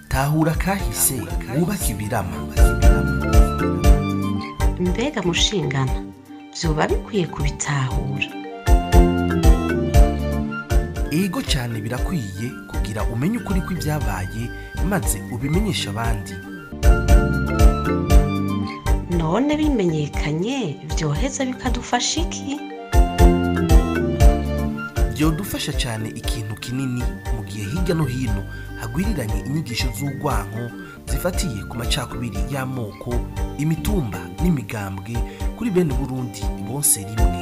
tahura kahise wubake ibirama. Mbega mushingana vyoba bikwiye kubitahura. Ego cyane birakwiye kugira umenye ukuri kw'ibyabaye maze ubimenyesha abandi. None bimenyekanye vyoheza bikadufasha iki? Byodufasha cyane ikintu kinini mu gihe hirya no hino hagwiriranye inyigisho z'urwanko zifatiye ku macakubiri y'amoko, imitumba n'imigambwe kuri bene Burundi bose rimwe.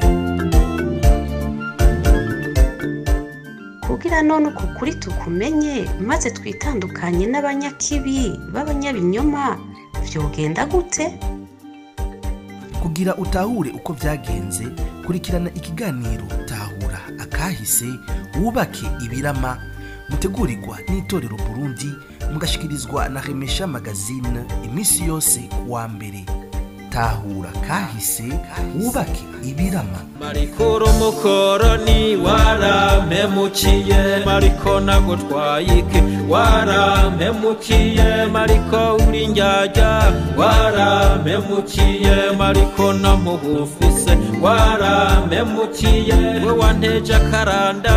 Kugira none uko kuri tukumenye maze twitandukanye n'abanyakibi b'abanyabinyoma vyogenda gute? Kugira utahure uko vyagenze, kurikirana ikiganiro Tahura Akahise wubake ibirama, mutegurirwa n'itorero Burundi, mugashikirizwa na Remesha Magazine imisi yose kuwa mbere. Tahura Kahise wubake ibirama. Marikuru mukoroni warampemukiye, mariko nagutwayike warampemukiye, mariko uri njyajya warampemukiye, mariko namuhufise warampemukiye, we wanteje akaranda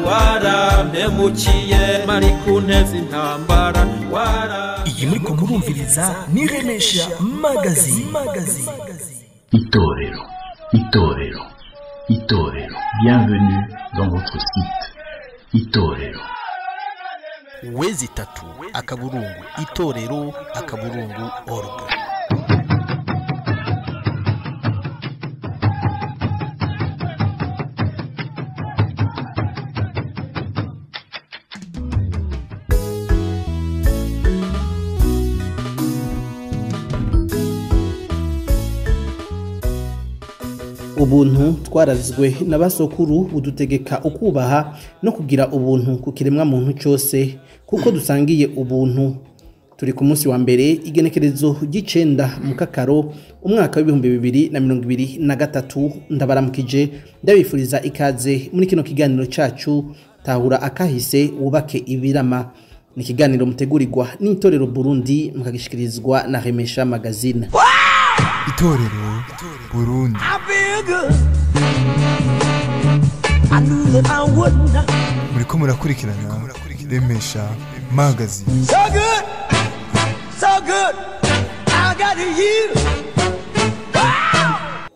warampemukiye, mariko unteze intambara Iyi muriko murumviriza ni Remesha Magazine. Itorero. Bienvenue dans votre site. Itorero. Wezi tatu akaburungu itorero akaburungu org. Ubuntu twarazizwe n'abasokuru budutegeka ukubaha no kugira ubuntu ku kiremwa muntu cyose kuko dusangiye ubuntu. Turi ku munsi wa mbere igenekerezo ry'icenda mu kakaro umwaka w'2023. Ndabaramukije ndabifuriza ikaze muri kino kiganiro cacu Tahura Akahise wubake ibirama. Ni kiganiro mutegurirwa n'itorero Burundi mukagishikirizwa na Remesha Magazine. Itorero Burundi. Muriko murakurikirana Remesha Magazine. So good, I got you.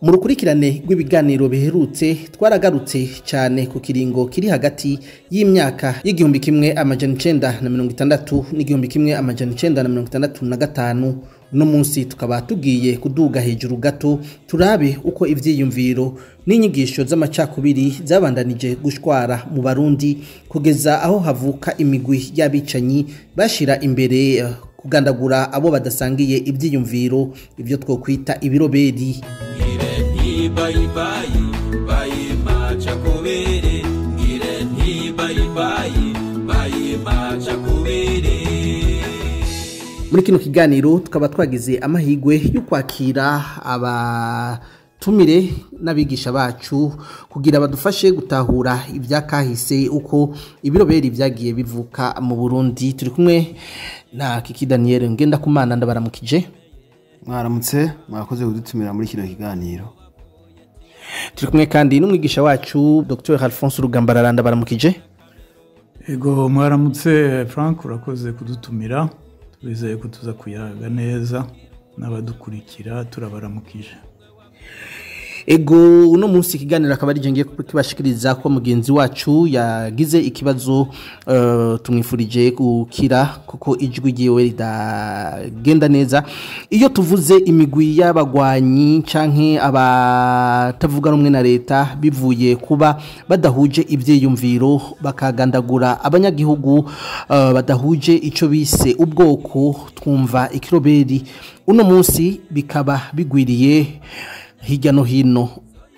Mu rukurikirane rw'ibiganiro biherutse twaragarutse cyane ku kiringo kiri hagati y'imyaka y'igihumbi kimwe amajana 960 n'igihumbi kimwe amajana 965. No munsi tukaba tugiye kuduga hejuru gato turabe uko ivyiyumviro n'inyigisho z'amacakubiri zabandanije gushwara mu Barundi kugeza aho havuka imigwi y'abicanyi bashira imbere kugandagura abo badasangiye ivyiyumviro, ivyo twokwita ibiroberi. Muri kino kiganiro tukaba twagize amahigwe yo kwakira abatumire n'abigisha bacu kugira badufashe gutahura ivyakahise uko ibiroberi vyagiye bivuka mu Burundi. Turi kumwe na Kiki Daniel Ngendakumana, ndabaramukije. Mwaramutse, mwakoze kudutumira muri kino kiganiro. Turi kumwe kandi n'umwigisha wacu Dr. Alphonse Rugambarara, ndabaramukije. Ego mwaramutse Frank, urakoze kudutumira. Twizeye ko tuza kuyaga neza n'abadukurikira, turabaramukije. Ego uno munsi kiganiro akaba ari ngiye kubashikiriza ko mugenzi wacu yagize ikibazo tumwifurije gukira kuko ijwi giwe ridagenda neza. Iyo tuvuze imigwi y'abagwanyi canke abatavuga rumwe na leta bivuye kuba badahuje ivyiyumviro bakagandagura abanyagihugu badahuje ico bise ubwoko, twumva ikiroberi. Uno munsi bikaba bigwiriye hirya no hino.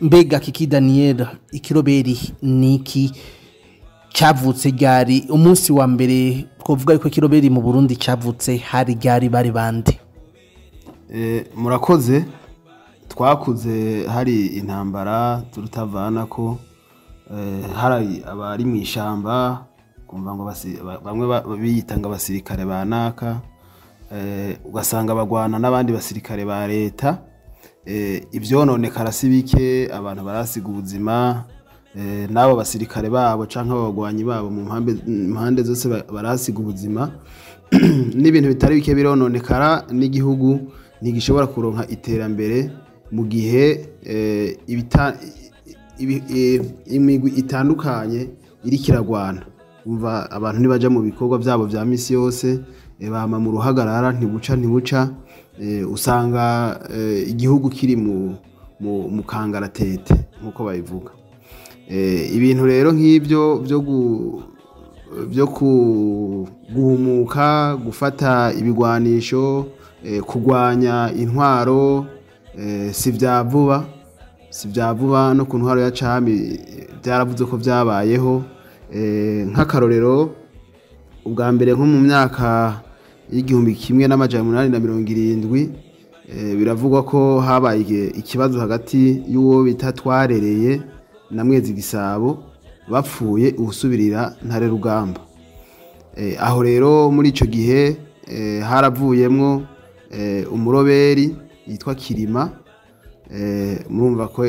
Mbega Kiki Daniel, ikiroberi niki cavutse ryari? Umunsi wa mbere twovuga yuko ikiroberi mu Burundi cavutse hari ryari, bari bande? Murakoze. Twakuze hari intambara turutavana ko hari abari mu ishamba kumva ngo bamwe biyitanga abasirikare ba naka, ugasanga bagwana n'abandi basirikare ba leta. Ivyononekara si bike, abantu barasiga ubuzima, n'abo basirikare babo canke abagwanyi babo mu mpande zose barasiga ubuzima. N'ibintu bitari bike birononekara, n'igihugu ntigishobora kuronka iterambere mu gihe imigwi itandukanye iri kiragwana. Umva abantu ntibaja mu bikorwa byabo vya misi yose, bama mu ruhagarara, ntibuca usanga igihugu kiri mu kangaratete nkuko babivuga. Ibintu rero nk'ibyo byo guhumuka, gufata ibigwanisho, kugwanya intwaro, si vya vuba no ku ntwaro ya cami byaravuze ko byabayeho. Nk'akarorero, ubwa mbere nko mu myaka y'1870 biravugwa ko habaye ikibazo hagati y'uwo bita Twarereye na Mwezi Gisabo, bapfuye ubusubirira Ntare Rugamba. Aho rero muri ico gihe haravuyemwo umuroberi yitwa Kirima. Murumva ko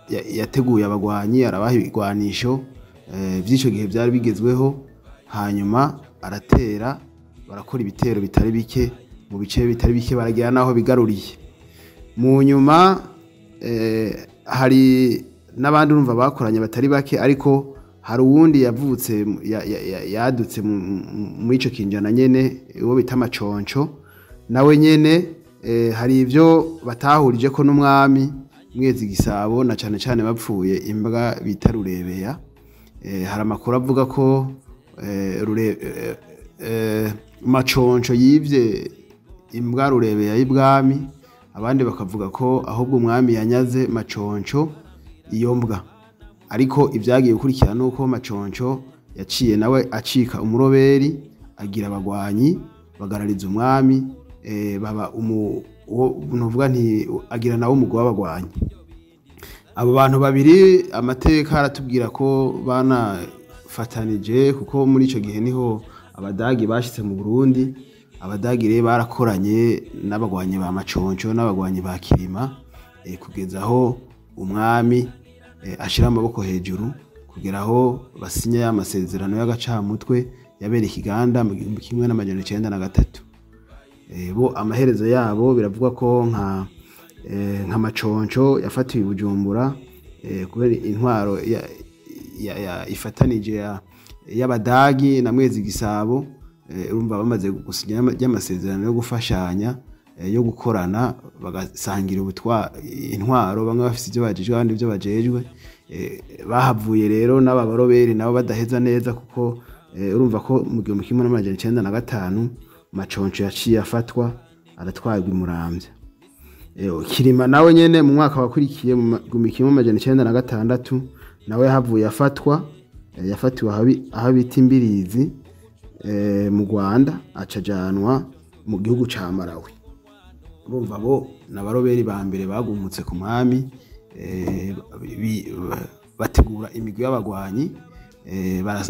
yateguye abagwanyi, arabaha ibigwanisho by'ico gihe byari bigezweho, hanyuma aratera, barakora ibitero bitari bike mu bice bitari bike, baragira naho bigaruriye. Mu nyuma hari n'abandi urumva bakoranye batari bake, ariko hari uwundi yavutse yadutse muri ico kinjana nyene, uwo bita Maconco. Nawe nyene hari ivyo batahurije ko n'umwami Mwezi Gisabo, na cane cane bapfuye imbwa bita Rurebeya. Hari amakuru avuga ko Maconco yivye imbwa Rurebeya y'ibwami, abandi bakavuga ko ahubwo umwami yanyaze Maconco iyo mbwa. Ariko ibyagiye gukurikira nuko Maconco yaciye nawe acika umuroberi, agira abagwanyi, bagarariza umwami, baba nuvuga nti agira nawe umugwa w'abagwanyi. Abo bantu babiri amateka aratubwira ko banafatanije, kuko muri ico gihe niho abadagi bashitse mu Burundi. Abadagi rero barakoranye n'abagwanyi ba Maconco n'abagwanyi ba Kirima, kugeza aho umwami ashira amaboko hejuru, kugera aho basinya y'amasezerano y'agacamutwe yabereye Ikiganda mu 1903. Bo amaherezo yabo biravuga ko nka Maconco yafatiwe i Bujumbura kubera intwaro ifatanije y'abadagi na Mwezi Gisabo. Urumva bamaze gusinya y'amasezerano yo gufashanya, yo gukorana, bagasangira intwaro, bamwe bafite ibyo bajejwe abandi ibyo bajejwe. Bahavuye rero n'ababaroberi nabo badaheza neza, kuko urumva ko mu 1905 Maconco yaciye afatwa, aratwarwa i Muramvya. Kirima nawe nyene mu mwaka wakurikiye mu 1906 nawe havuye afatwa, yafatiwe aho bita Imbirizi mu Rwanda, acajanwa mu gihugu ca Malawi. Urumva bo n'abaroberi ba mbere bagumutse ku mwami, bategura imigwi y'abagwanyi,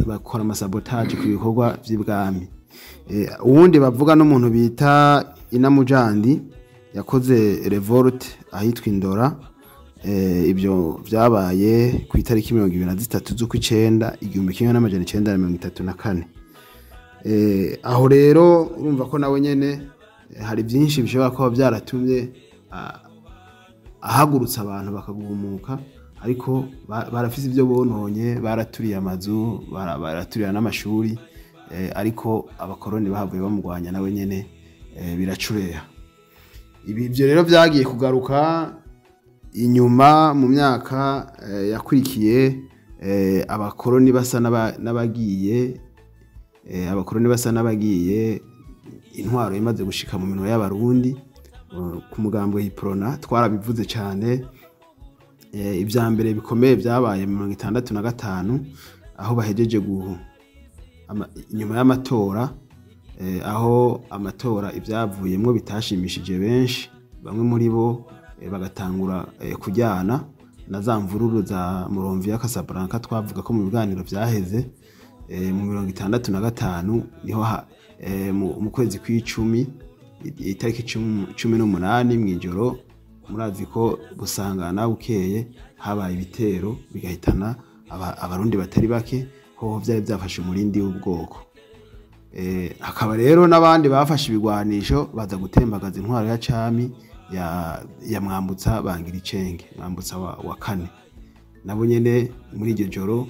bakora amasabotage ku bikorwa vy'ibwami. Uwundi bavuga n'umuntu bita Inamujandi, yakoze revolt ahitwa Indora. Ibyo byabaye ku itariki 23 z'ukwicenda 1934. Aho rero urumva ko nawe nyene hari byinshi bishobora kuba byaratumye ahagurutsa abantu bakagumuka, ariko barafise ibyo bononye, baraturiye amazu, baraturiye n'amashuri, ariko abakoroni bahavuye bamugwanya nawe nyene biracureha. Ibyo rero byagiye kugaruka inyuma mu myaka yakurikiye, abakoroni basa n'abagiye, intwaro imaze gushika mu minwe y'abarundi. Ku mugambo w'Iprona twarabivuze cyane. Ibya mbere bikomeye byabaye mu 1965, aho bahejeje inyuma y'amatora, aho amatora ibyavuyemwo bitashimishije benshi, bamwe muri bo bagatangura kujyana, na za mvururu za Muronvi ya Casablanca twavuga ko mu biganiro vyaheze mu 1965 niho mu kwezi kw'icumi itariki 18 mw'ijoro murazi ko Busangana bukeye habaye ibitero bigahitana abarundi batari bake ho vyari byafashe umurindi w'ubwoko. Hakaba rero n'abandi bafashe ibigwanisho baza gutembagaza intwaro ya cami ya Mwambutsa Bangiricenge, Mwambutsa wa kane. Nabo nyene muri iryo joro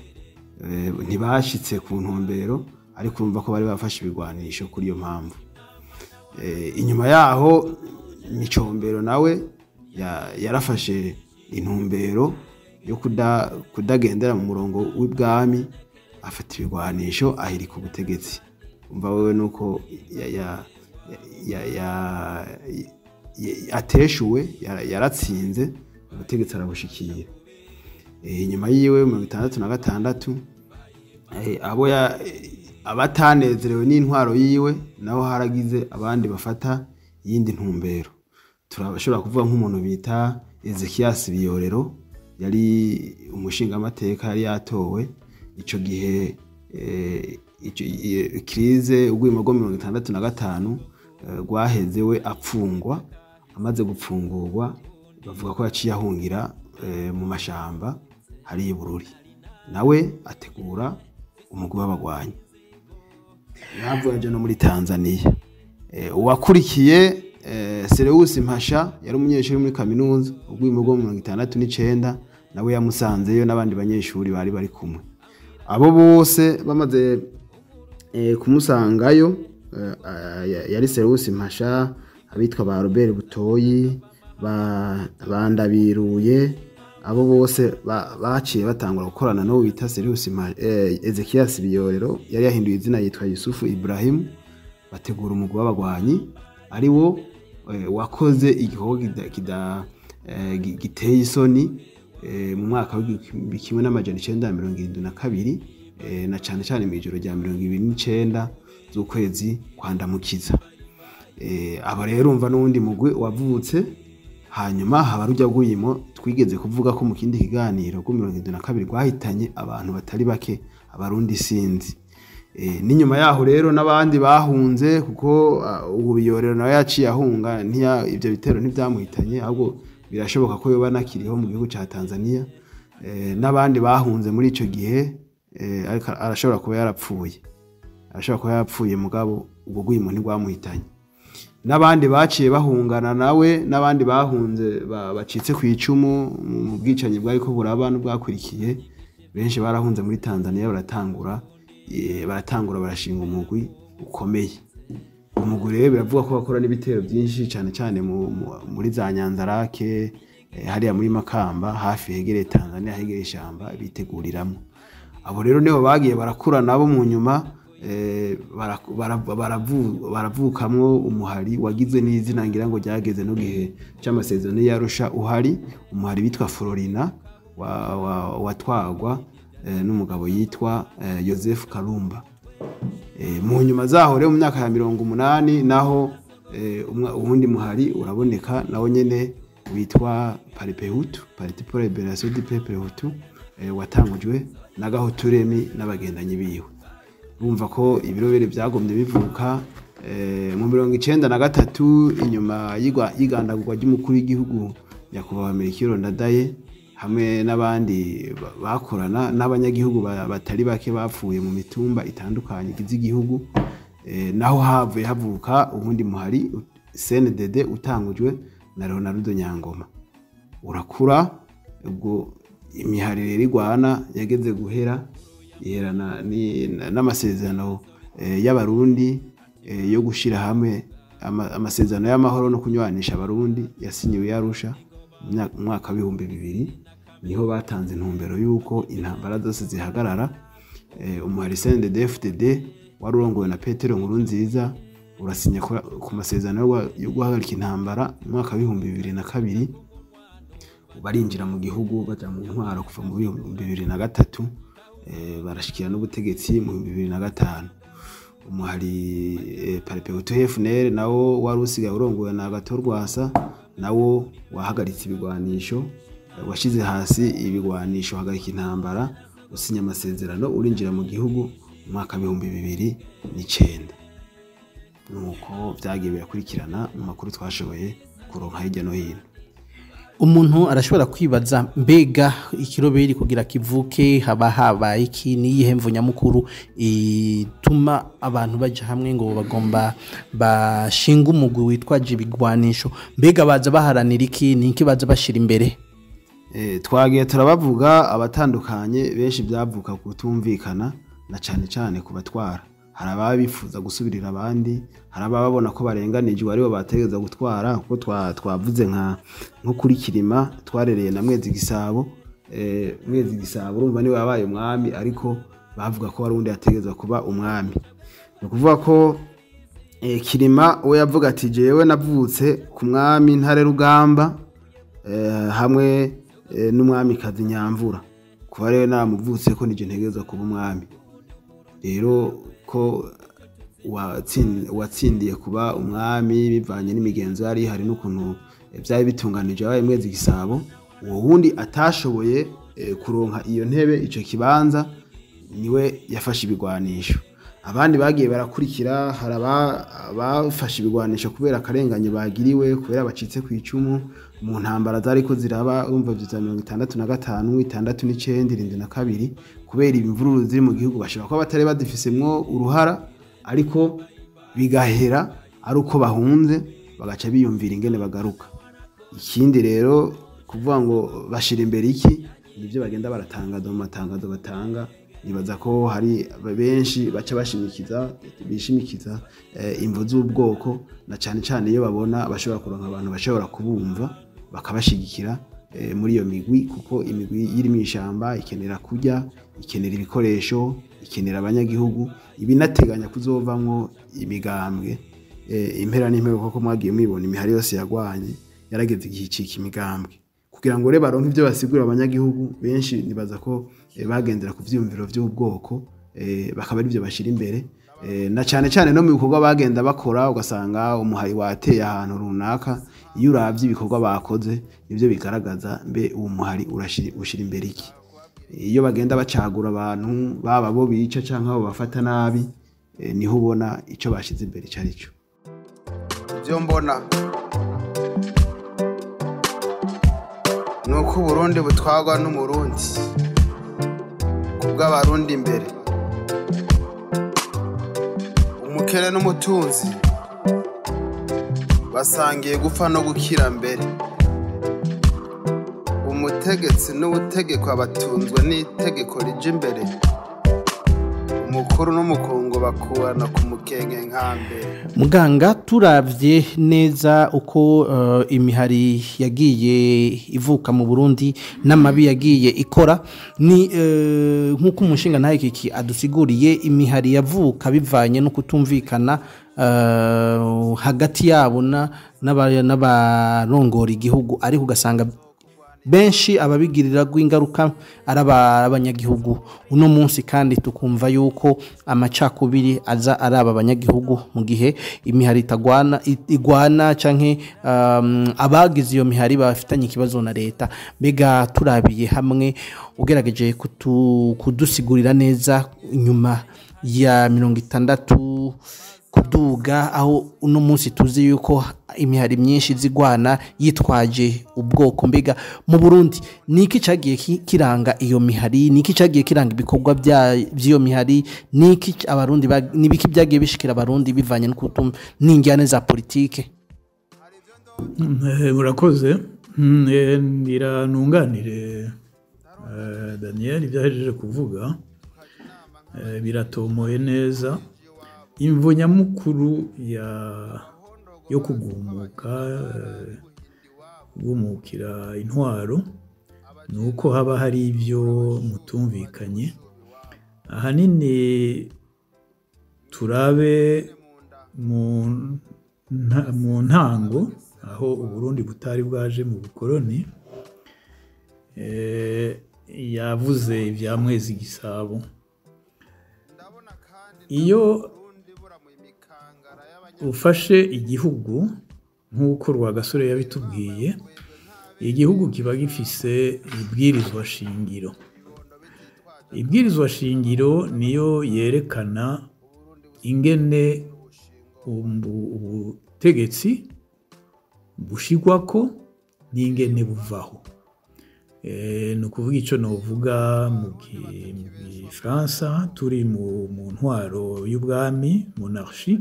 ntibashitse ku ntumbero ariko urumva ko bari bafashe ibigwanisho kuri iyo mpamvu. Inyuma yaho Micombero nawe yarafashe intumbero yo kudagendera mu murongo w'ibwami, afata ibigwanisho ahirika ubutegetsi. Umva wewe nuko ateshuwe yaratsinze ubutegetsi arabushikira. Inyuma yiwe mu 1966 abatanezerewe n'intwaro yiwe naho haragize abandi bafata yindi ntumbero. Turabashobora kuvuga nk'umuntu bita Ezekias Biyorero, yari umushinga amateka yari yatowe ico gihe krize ugwimo rwo 1965 rwahezewe apfungwa. Amaze gupfungurwa bavuga ko yaciye ahungira mu mashamba hari Bururi, nawe ategura umugwi w'abagwanyi yavuye no muri Tanzania. Uwakurikiye Seleusi Mpasha yari umunyeshuri muri kaminuza ugwimo rwo 1969 nawe yamusanzeyo n'abandi banyeshuri bari kumwe. Abo bose bamaze kumusangayo yari Seleusi Mpasha, abitwa ba Robert Butoyi, bandabiruye, abo bose baciye batangura gukorana no bita Seleusi Ezekias Biyorero yari yahinduye izina yitwa Yusufu Ibrahim, bategura umugwi w'abagwanyi ari wo wakoze igikorwa giteye isoni mu mwaka w'igihumbi kimwe n'amajana 1972 na cane cane mw'ijoro rya 29 z'ukwezi kwa Ndamukiza. Aba rero umva n'undi mugwi wavutse hanyuma haba rujya gwimo twigeze kuvuga ko mu kindi kiganiro ko 72 gwahitanye abantu batari bake abarundi sinzi. N'inyuma yaho rero n'abandi bahunze kuko ubu Biyorero nawe yaciye ahunga ivyo bitero ntivyamuhitanye, ahubwo birashoboka ko yoba nakiriho mu gihugu ca Tanzania. N'abandi bahunze muri ico gihe ariko arashobora kuba yarapfuye mugabo ubwo gwimo ntigwamuhitanye. N'abandi baciye bahungana nawe, n'abandi bahunze bacitse ku icumu mu bwicanyi bwari ko buraba n'ubwakurikiye, benshi barahunze muri Tanzania baratangura barashinga umugwi ukomeye. Umugwi rero biravuga ko bakora n'ibitero byinshi cyane cyane muri za Nyanzarake, hariya muri Makamba hafi hegereye Tanzania hegereye ishamba biteguriramo. Abo rero niho bagiye barakura nabo mu nyuma baravukamwo umuhari wagizwe n'izina ngira ngo ryageze no gihe cy'amasezerano y'Arusha, uhari umuhari bitwa Florina watwagwa n'umugabo yitwa Joseph Kalumba. Mu nyuma zaho rero mu myaka ya 80 naho ubundi muhari uraboneka nawo nyene witwa Paripehutu, Parti pour la Libération du Peuple Hutu, watangujwe na Gahuturemi n'abagendanyi biwe. Bumva ko ibirobere byagomye bivuka mu 1993 inyuma y'igandagurwa ry'umukuru w'igihugu nyakubahwa Melchior Ndadaye, hamwe n'abandi bakorana n'abanyagihugu batari bake bapfuye mu mitumba itandukanye igihugu. Naho havuka ubundi muhari CNDD utangujwe na Leonardo Nyangoma, urakura. Ubwo imihari rero igwana yageze guhera yerana n'amasezerano y'abarundi yo gushira hamwe, amasezerano y'amahoro no kunywanisha abarundi yasinyiwe Arusha mu mwaka wa 2000. Niho batanze intumbero yuko intambara zose zihagarara. Umuhari CNDD-FDD warurongowe na Petero Nkurunziza urasinya ku masezerano yo guhagarika intambara mu mwaka wa 2002. Barinjira mu gihugu baja mu ntwaro kuva mu 2003, barashikira n'ubutegetsi mu 2005. Umuhari Paripehutu FNL nawo wari usigaye urongowe na Agathon Rwasa, nawo wahagaritse ibigwanisho washize hasi ibigwanisho hagarika intambara usinya amasezerano urinjira mu gihugu mu mwaka 2009 nuko vyagiye birakurikirana mu makuru twashoboye kuronka hirya no hino. Umuntu arashobora kwibaza mbega ikiroberi kugira kivuke haba iki niyihe mvu nyamukuru ituma abantu baje hamwe ngo bagomba bashinga umugwi witwaje ibigwanisho, mbega baza baharanira iki niki baza bashira imbere? Twagiye turabavuga abatandukanye benshi byavuka kutumvikana na cyane ku batwara. Hari ababifuza gusubirira abandi, hari ababona ko barenganijwe aribo bategeza gutwara, kuko twavuze nko kuri Kirima twarereye na Mwezi Gisabo. Mwezi Gisabo urumva niwe yabaye umwami, ariko bavuga ko warundi yategeza kuba umwami. Ni kuvuga ko Kirima we yavuga ati jewe navutse ku mwami Ntare Rugamba hamwe n'umwami kazi Nyamvura, kuba rero namuvutse ko nije ntegeza kuba umwami. Rero ko watsindiye kuba umwami bivanye n'imigenzo yari hari n'ukuntu byari bitunganije abaye Mwezi Gisabo, uwo wundi atashoboye kuronka iyo ntebe ico kibanza niwe yafashe ibigwanisho. Abandi bagiye barakurikira, hari abafashe ibigwanisho kubera akarenganye bagiriwe, kubera bacitse ku icumu mu ntambara zariko ziraba umva bya 65 69 72 kubera imvururu ziri mu gihugu, bashobora ko batari badifisemwo uruhara, ariko bigahera ari uko bahunze bagaca biyumvira ingene bagaruka. Ikindi rero kuvuga ngo bashira imbere iki nivyo bagenda baratangaza mu matangazo batanga. Nibaza ko hari benshi baca bishimikiza imvo z'ubwoko, na cyane iyo babona bashobora kuronka abantu bashobora kubumva bakabashigikira muri iyo migwi, kuko imigwi iri mu ishamba ikenera kurya, ikenera ibikoresho, ikenera abanyagihugu, ibinateganya kuzovamwo imigambwe. Impera n'impero koko mwagiye mwibona imihari yose yagwanye yarageze igicika imigambwe, kugira ngo reba baronke ivyo basigura abanyagihugu. Benshi nibaza ko bagendera ku vyumviro vy'ubwoko, bakaba ari byo bashira imbere, na cyane no mu bikorwa bagenda bakora. Ugasanga umuhari wateye ahantu runaka, iyo uravye ibikorwa bakoze nivyo bigaragaza mbe uwo muhari ushira imbere iki. Iyo bagenda bacagura abantu baba bo bica canke abo bafata nabi, niho ubona ico bashize imbere cari cyo. Ivyo mbona nuko Burundi butwagwa n'umurundi kubw'abarundi imbere, umukene n'umutunzi basangiye gupfa no gukira mbere, umutegetsi n'ubutegeko abatunzwe n'itegeko rije imbere, umukuru n'umukungu bakubana ku mukenge nk'ambere. Muganga, turavye neza uko imihari yagiye ivuka mu Burundi n'amabi yagiye ikora, ni nk'uko umushinga ntaye kiki adusiguriye, imihari yavuka bivanye no kutumvikana hagati yabo n'abarongora igihugu, ariko ugasanga benshi ababigirira ingaruka araba abanyagihugu. Uno munsi kandi tukumva yuko amacakubiri aza araba abanyagihugu mu gihe imihari igwana canke abagize iyo mihari bafitanye ikibazo na leta. Mbega turabiye hamwe ugerageje kudusigurira neza nyuma ya 60 kuduga, aho uno munsi tuzi yuko imihari myinshi zigwana yitwaje ubwoko, mbega mu Burundi niki cagiye kiranga iyo mihari, niki cagiye kiranga ibikorwa by'iyo mihari, niki abarundi nibiki byagiye bishikira abarundi bivanye no n'injyane za politike? Murakoze. Ndiranunganire Daniel ibyahejeje kuvuga, biratomoye neza. Imvo nyamukuru yo kugumukira intwaro nuko haba hari ibyo mutumvikanye. Ahanini turabe mu ntango aho Uburundi butari bwaje mu bukoroni, yavuze ibya Mwezi Gisabo. Iyo ufashe igihugu nk'uko Rwagasore yabitubwiye, igihugu kiba gifise ibwirizwa shingiro. Ibwirizwa shingiro niyo yerekana ingene ubutegetsi bushigwako n'ingene buvaho. Ni ukuvuga icyo novuga mu Gifaransa turi mu ntwaro y'ubwami monarchie,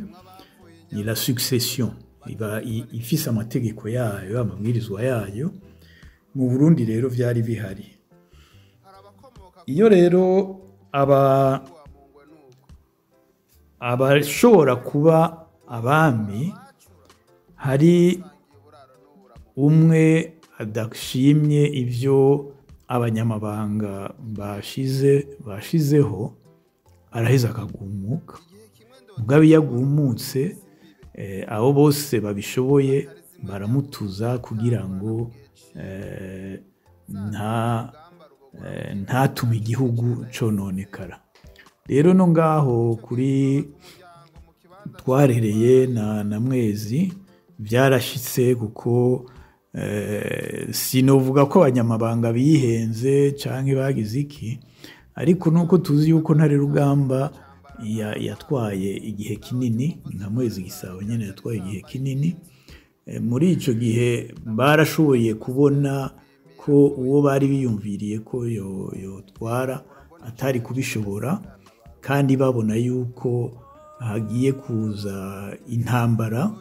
ni la succession, iba ifise amategeko yayo, amabwirizwa yayo. Mu Burundi rero vyari bihari. Iyo rero abashobora kuba abami, hari umwe adashimye ivyo abanyamabanga bashizeho, araheza akagumuka. Mugabo iyo agumutse, abo bose babishoboye baramutuza kugira ngo ntatume igihugu cononekara. Rero no ngaho kuri Twarereye na Mwezi byarashitse, kuko sinovuga ko abanyamabanga bihenze canke bagize iki, ariko nuko tuzi yuko Ntare Rugamba yatwaye igihe kinini, nka Mwezi Gisabo nyene yatwaye igihe kinini. Muri ico gihe barashoboye kubona ko uwo bari biyumviriye ko yotwara atari kubishobora, kandi babona yuko hagiye kuza intambara.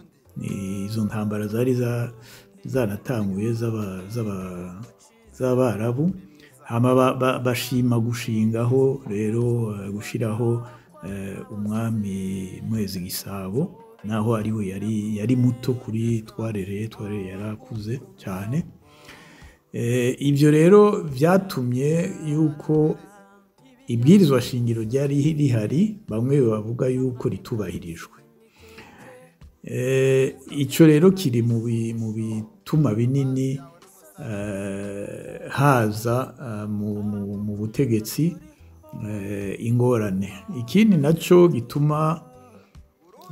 Izo ntambara zari zanatanguye z'Abarabu, hama bashima gushingaho rero gushiraho umwami Mwezi Gisabo, naho ariwe yari muto kuri Twarereye yarakuze cyane. Ibyo rero byatumye yuko ibwirizwa shingiro ryari rihari bamwe bavuga yuko ritubahirijwe. Icyo rero kiri mu bituma binini haza mu butegetsi ingorane. Ikindi nacyo gituma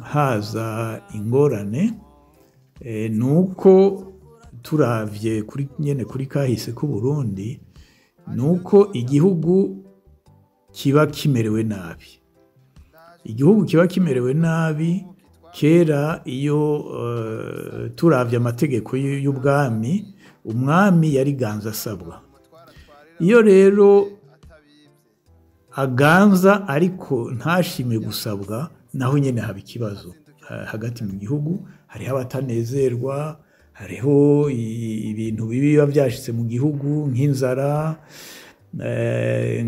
haza ingorane nuko turavye kuri kahise ku Burundi, nuko igihugu kiba kimerewe nabi. Igihugu kiba kimerewe nabi. Kera iyo turavye amategeko y'ubwami, umwami yari ganza asabwa. Iyo rero aganza ariko ntashime gusabwa, naho nyene haba ikibazo hagati mu gihugu. Hariho abatanezerwa, hariho ibintu bibi biba byashitse mu gihugu, nk'inzara,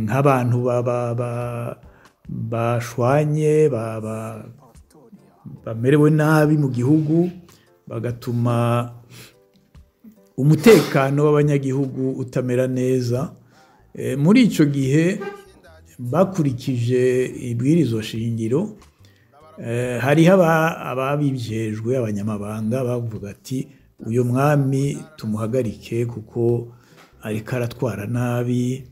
nk'abantu bashwanye, bamerewe nabi mu gihugu, bagatuma umutekano w'abanyagihugu utamera neza. Muri ico gihe bakurikije ibwirizwa shingiro, hariho ababijejwe, abanyamabanga bavuga ati uyu mwami tumuhagarike kuko ariko aratwara nabi.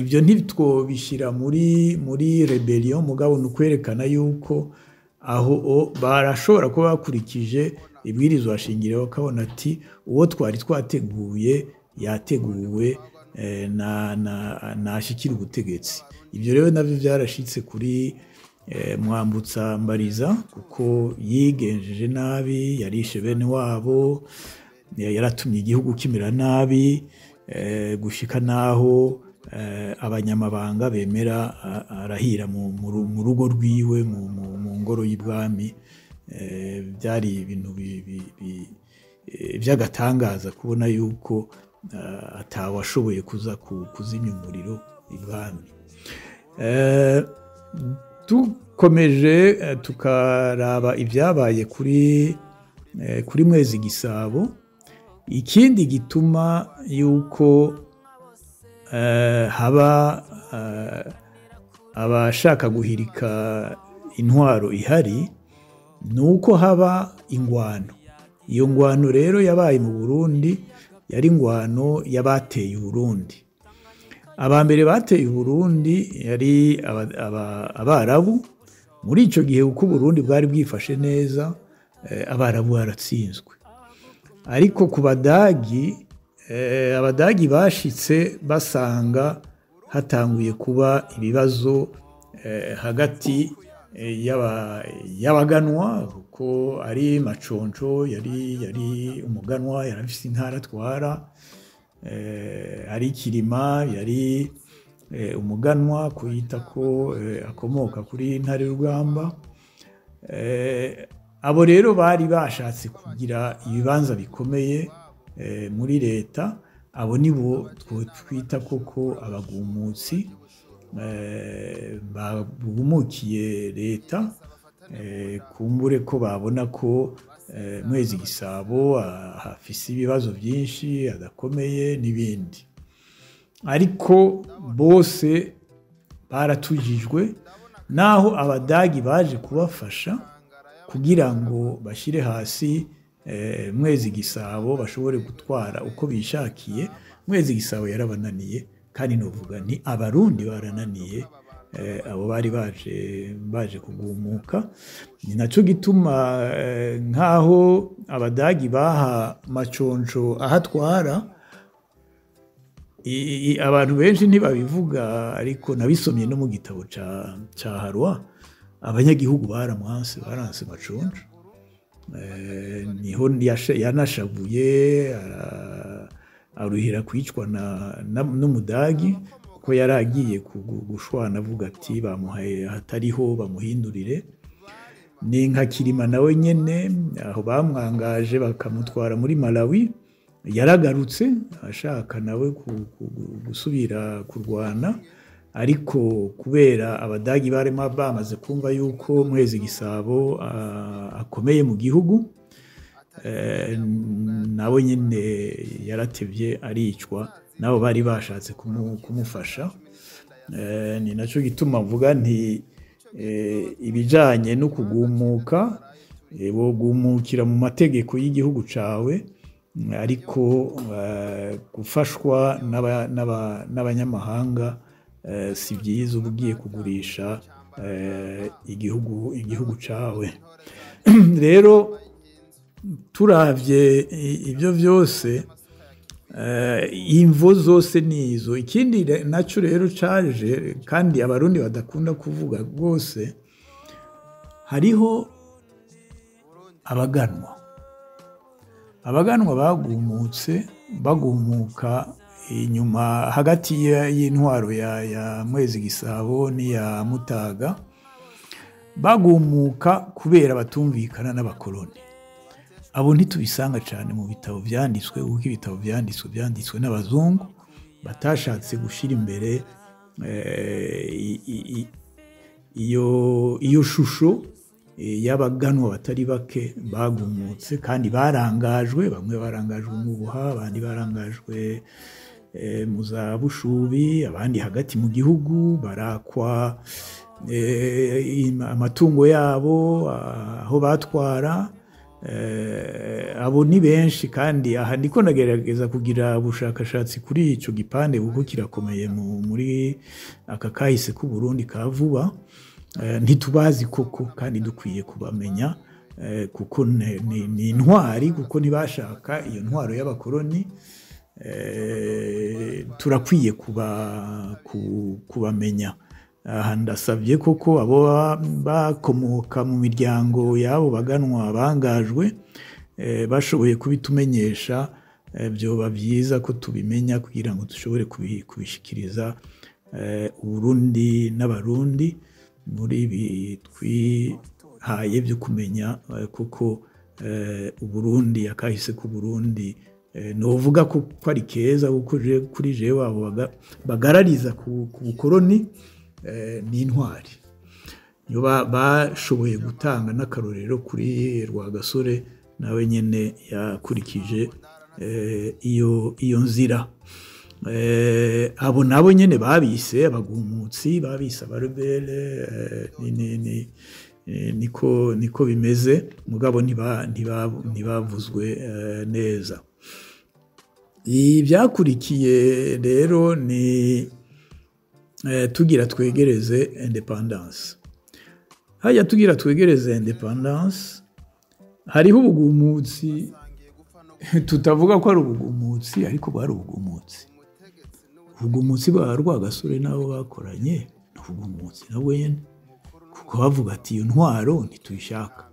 Ibyo ntitwobishira muri rebellion, mugabo nukwerekana yuko aho barashobora kuba bakurikije ibwirizwa shingiro, bakabona ati uwo twari twateguye yateguwe, nashikira ubutegetsi. Ibyo rero navyo byarashitse kuri Mwambutsa Mbariza, kuko yigenjeje nabi, yarishe bene wabo, yaratumye igihugu kimera nabi, gushika naho abanyamabanga bemera arahira mu rugo rwiwe, mu ngoro y'ibwami. Byari ibintu by'agatangaza kubona yuko atawashoboye kuza kuzimya umuriro ibwami. Dukomeje tukaraba ibyabaye kuri Mwezi Gisabo, ikindi gituma yuko haba abashaka guhirika intwaro ihari, nuko haba ingwano. Iyo ngwano rero yabaye mu Burundi, yari ingwano y'abateye Burundi. Abambere bateye Burundi yari Abarabu. Muri ico gihe uko Burundi bwari bwifashe neza, Abarabu baratsinzwe. ariko ku badagi abadagi bashitse basanga hatanguye kuba ibibazo hagati y'abaganwa kuko ari Maconco yari umuganwa yari afise intara atwara, ari Kirima yari umuganwa kuyita ko akomoka kuri Ntare Rugamba. Abo rero bari bashatse kugira ibibanza bikomeye muri leta, abo nibo twita koko abagumutsi bagumukiye leta, kumbure ko babona ko Mwezi Gisabo afise ibibazo byinshi adakomeye n'ibindi, ariko bose baratujijwe naho abadagi baje kubafasha kugira ngo bashire hasi Mwezi Gisabo bashobore gutwara uko bishakiye. Mwezi Gisabo yarabananiye kandi novuga ni abarundi barananiye abo bari baje kugumuka. Ni naco gituma nkaho abadagi baha Maconco ahatwara, abantu benshi ntibabivuga ariko nabisomye no mu gitabo ca Harwa, abanyagihugu baranse Maconco. Niho yanashavuye aruhira kwicwa n'umudagi ko yari agiye gushwana avuga ati bamuhaye hatariho bamuhindurire. Ni nka Kirima nawe nyene aho bamwangaje bakamutwara muri Malawi, yaragarutse ashaka nawe gusubira kurwana, ariko kubera abadagi barema bamaze kumva yuko Mwezi Gisabo akomeye mu gihugu, nawe nyine yaratevye aricwa, nabo bari bashatse kumufasha. Ni naco gituma mvuga nti ibijanye no kugumuka bogumukira mu mategeko y'igihugu cawe, ariko gufashwa n'abanyamahanga si byiza uba ugiye kugurisha igihugu cawe. Rero turavye ibyo byose, imvo zose nizo. Ikindi naco rero caje kandi abarundi badakunda kuvuga rwose, hariho abaganwa bagumuka inyuma hagati y'intwaro ya Mwezi Gisabo n'iya Mutaga, bagumuka kubera batumvikana n'abakoloni. Abo ntitubisanga cyane mu bitabo vyanditswe, kuko ibitabo vyanditswe n'abazungu batashatse gushira imbere iyo shusho y'abaganwa batari bake bagumutse kandi barangajwe. Bamwe barangajwe mu Buha, abandi barangajwe mu za Bushubi, abandi hagati mu gihugu barakwa amatungo yabo aho batwara. Abo ni benshi kandi aha ndiko nagerageza kugira ubushakashatsi kuri ico gipande kuko kirakomeye muri aka kahise ku Burundi ka vuba. Ntitubazi koko kandi dukwiye kubamenya, kuko ni intwari, kuko ntibashaka iyo ntwaro y'abakoloni. Turakwiye kubamenya. Aha ndasabye koko abo bakomoka mu miryango y'abo baganwa bangajwe bashoboye kubitumenyesha, byoba byiza ko tubimenya kugira ngo dushobore kubishikiriza Uburundi n'abarundi muri ibi twihaye byo kumenya, kuko Uburundi akahise ku Burundi novuga ko ari keza, kuko kuri jewe abo bagarariza ku bukoloni ni intwari. Yo bashoboye gutanga n'akarorero kuri Rwagasore, nawe nyene yakurikije iyo nzira. Abo nabo nyene babise abagumutsi, babise abarebele, niko bimeze, mugabo ntibavuzwe neza. Ibyakurikiye rero ni tugira twegereze independence. Tugira twegereze independence, hariho ubugumutsi tutavuga ko ari ubugumutsi ariko bwari ubugumutsi. Ubugumutsi bwa Rwagasore nabo bakoranye ni ubugumutsi nabwo nyene, kuko bavuga ati iyo ntwaro ntituyishaka.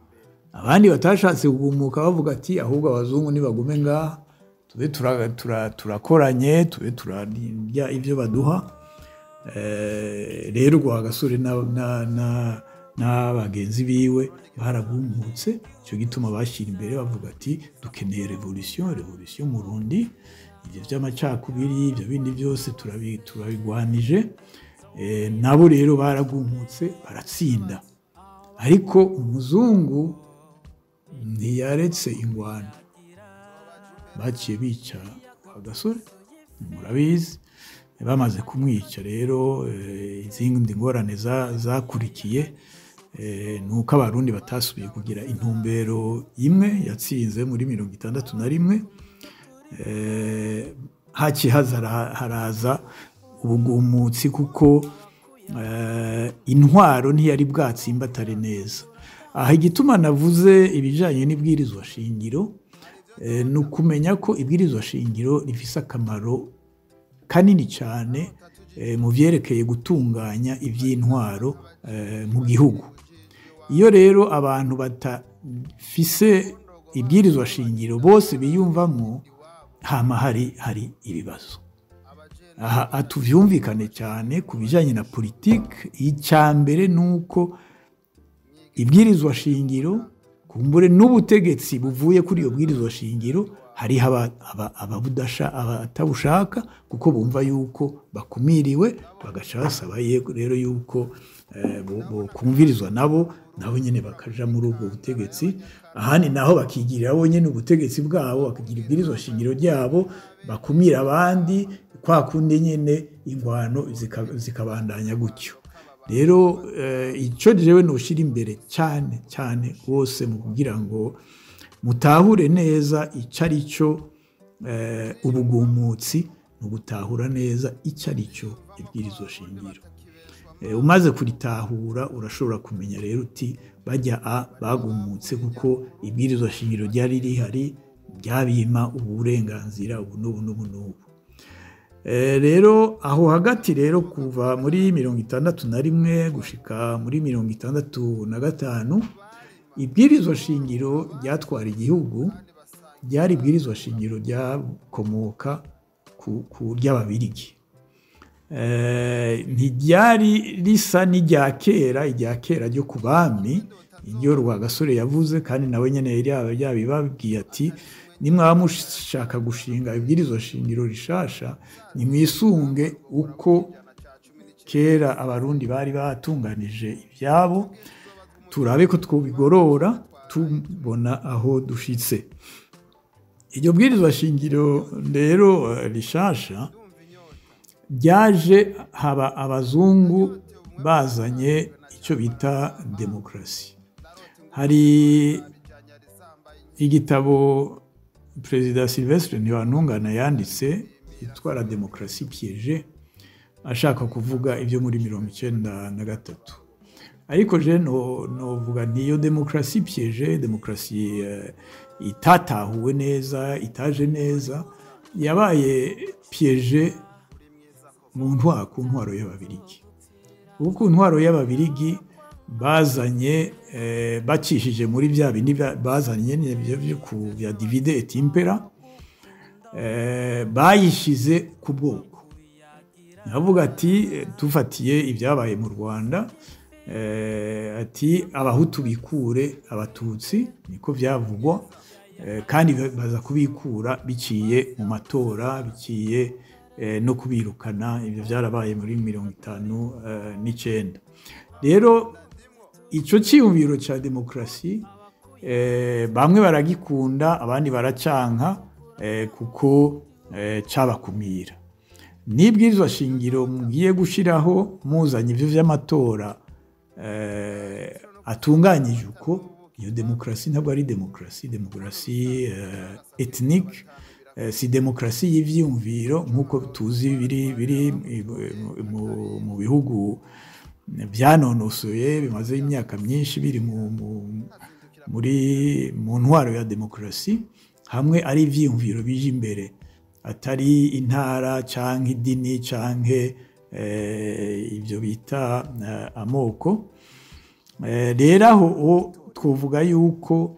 Abandi batashatse kugumuka bavuga ati ahubwo abazungu nibagume ngaha tube turakoranye, tube turarya ivyo baduha. Rero Rwagasore n'abagenzi biwe baragumutse, icyo gituma bashyira imbere bavuga ati dukeneye revolution mu Burundi, ibyo by'amacakubiri ibyo bindi byose turabigwanije. Nabo rero baragumutse baratsinda, ariko umuzungu ntiyaretse ingwano, baciye bica Rwagasore murabizi. Bamaze kumwica rero izindi ngorane zakurikiye nuko abarundi batasubiye kugira intumbero imwe yatsinze muri 61. Haciye haraza ubugumutsi kuko intwaro ntiyari bwatsimbatare neza. Aha igituma navuze ibijanye n'ibwirizwa shingiro ni ukumenya ko ibwirizwa shingiro rifise akamaro kanini cyane mu vyerekeye gutunganya ivy'intwaro mu gihugu. Iyo rero abantu batafise ibwirizwa shingiro bose biyumvamo, hama hari ibibazo. Aha atuvyumvikane cyane ku bijanye na politike. Icyambere nuko ibwirizwa shingiro kumbure n'ubutegetsi buvuye kuri iyo bwirizwa shingiro hari abatabushaka kuko bumva yuko bakumiriwe, bagaca basaba rero yuko kumvirizwa nabo nyene bakaja muri ubwo butegetsi. Ahandi naho bakigirira bo nyene ubutegetsi bwabo, bakagira ibwirizwa shingiro ryabo, bakumira abandi, kwa kundi nyene ingwano zikabandanya gutyo. Rero ico jewe noshira imbere cyane rwose mu kugira ngo mutahure neza icyo ari cyo ubugumutsi, ni ugutahura neza icyo ari cyo ibwirizwa shingiro. Umaze kuritahura urashobora kumenya rero uti bajya bagumutse kuko ibwirizwa shingiro ryari rihari ryabima uburenganzira ubu n'ubu. Rero aho hagati rero kuva muri 61 gushika muri 65 ibwirizwa shingiro ryatwara igihugu ryari ibwirizwa shingiro ryakomoka ku ry'Ababirigi. Ntiryari risa n'irya kera ryo ku bami, iryo Rwagasore yavuze, kandi nawe nyene yabibabwiye ati nimwaba mushaka gushinga ibwirizwa shingiro rishasha nimwisunge uko kera abarundi bari batunganije ibyabo, turabe ko twobigorora tubona aho dushitse. Iryo bwirizwa shingiro rero rishasha ryaje haba abazungu bazanye icyo bita demokrasi. Hari igitabo Perezida Sylvestre Ntibantunganya yanditse yitwa La Démocratie piégée, ashaka kuvuga ibyo muri 93. Ariko je novuga niyo demokrasi piégée, demokrasi itatahuwe neza, itaje neza, yabaye piégée ku ntwaro y'Ababirigi. Ku ntwaro y'Ababirigi bazanye bacishije muri bya bindi bazanye bya divide et impera, bayishize ku bwoko. Navuga ati tufatiye ibyabaye mu Rwanda, ati abahutu bikure abatutsi, niko byavugwa, kandi baza kubikura biciye mu matora, biciye no kubirukana. Ibyo byarabaye muri 59. Rero icyo cyiyumviro cya demokrasi bamwe baragikunda abandi baracanka kuko cyabakumira. N'ibwirizwa shingiro mugiye gushiraho muzanye ivyo vy'amatora atunganyije uko, iyo demokrasi ntabwo ari demokrasi ethnique, si demokrasi y'ivyumviro nk'uko tuzi biri mu bihugu byanonosoye bimaze imyaka myinshi biri mu ntwaro ya demokrasi. hamwe ari ivyiyumviro bije imbere atari intara canke idini canke ibyo bita amoko. Rero aho twovuga yuko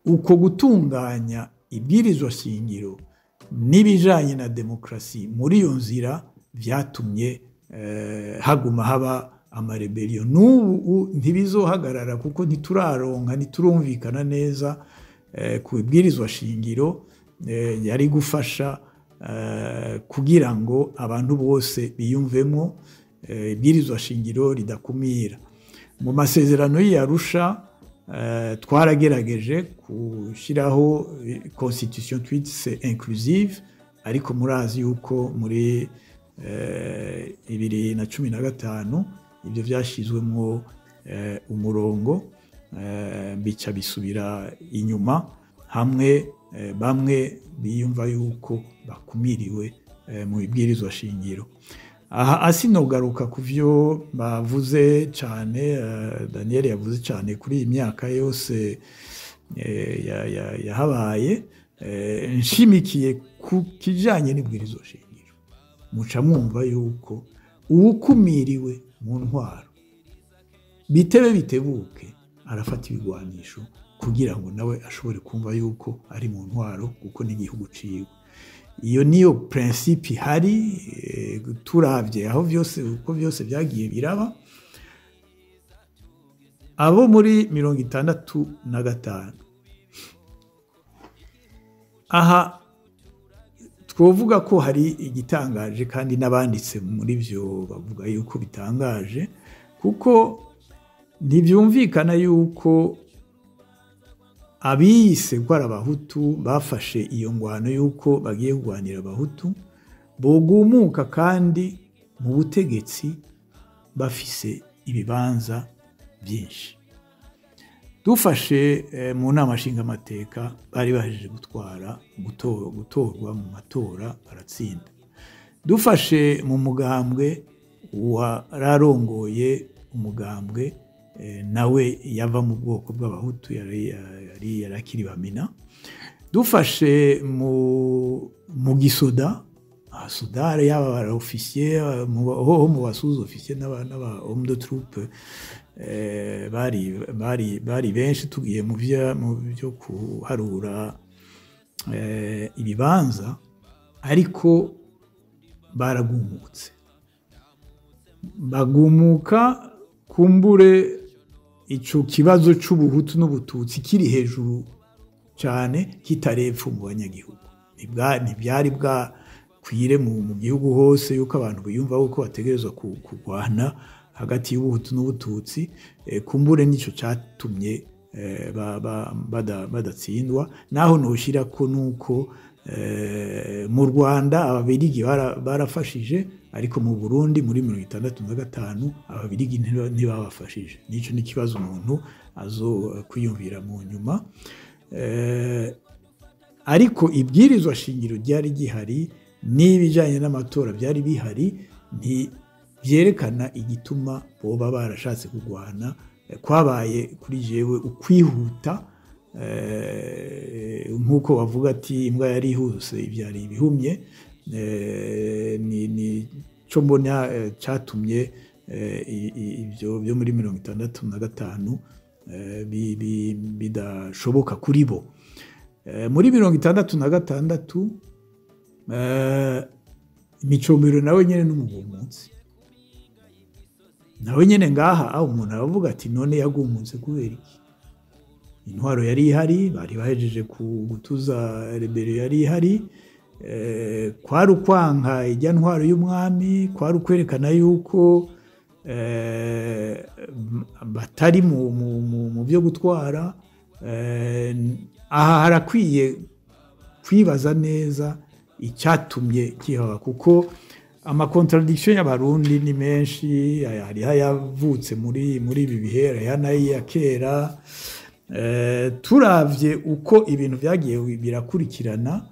uko gutunganya ibwirizwa shingiro n'ibijanye na demokrasi muri iyo nzira vyatumye haguma haba amarebellion. N'ubu ntibizohagarara kuko ntiturumvikana neza ku ibwirizwa shingiro yari gufasha kugira ngo abantu bose biyumvemo ibwirizwa shingiro ridakumira. Mu masezerano y'Arusha twarageregeje gushyiraho constitution twise inclusive, ariko murazi yuko muri 2015 ibyo byashyizwemo umurongo bica bisubira inyuma, hamwe bamwe biyumva yuko bakumiriwe mu ibwirizwa shingiro. Aha asinogaruka ku byo bavuze cyane, Daniel yavuze cyane kuri iyi myaka yose yahabaye, nshimikiye ku kijanye n'ibwirizwa shingiro. Muca mwumva yuko uwukumiriwe mu ntwaro bitebe bitebuke arafata ibigwanisho kugira ngo nawe ashobore kumva yuko ari mu ntwaro kuko n'igihugu ciwe. Iyo niyo principe hari, turavye aho byose uko byose byagiye biraba. Abo muri 65 aha twovuga ko hari igitangaje, kandi n'abanditse muri byo bavuga yuko bitangaje, kuko ntibyumvikana yuko abiyise ko ari abahutu bafashe iyo ngwano yuko bagiye kurwanira abahutu bogumuka kandi mu butegetsi bafise ibibanza byinshi. Dufashe mu nama nshingamateka bari bahejeje gutorwa mu matora baratsinda. Dufashe mu mugambwe wararongoye umugambwe nawe yava mu bwoko bw'abahutu yari yarakiri bamina. Dufashe mu gisoda, sudare yaba bara officier mu basuza officier n'aba homme de troupe bari benshi. Tugiye mu byo kuharura ibibanza, ariko baragumutse, bagumuka kumbure ico kibazo c'ubuhutu n'ubututsi kiri hejuru cyane kitarepfa mu banyagihugu. Ntibyari bwakwire mu gihugu hose yuko abantu biyumva uko bategerezwa kurwana hagati y'ubuhutu n'ubututsi. Kumbure nico cyatumye badatsindwa. Naho noshira ko nuko mu Rwanda ababirigi barafashije, ariko mu Burundi muri 65 ababirigi ntibabafashije. Nico ni kibazo umuntu azo kwiyumvira mu nyuma. Ariko ibwirizwa shingiro ryari gihari n'ibijanye n'amatora byari bihari, ntibyerekana igituma boba barashatse kurwana. Kwabaye kuri jewe ukwihuta, nk'uko bavuga ati imbwa yari ihuse ibyari ibihumye. Ni cyo mbona cyatumye ibyo byo muri 65 bidashoboka kuri bo. Muri 66 Micombero nawe nyene n'umugumutsi, nawe nyene ngaha aho umuntu aravuga ati none yagumutse kubera iki? Intwaro yari ihari, bari bahejeje gutuza rebellion yari ihari. Kwari ukwanka ijya ntwaro y'umwami, kwari ukwerekana yuko batari mu byo gutwara. Aha harakwiye kwibaza neza icyatumye kihaba, kuko amakontradiction y'abarundi ni menshi. Hari yavutse muri ibi bihe, hari ya kera. Turavye uko ibintu byagiye birakurikirana,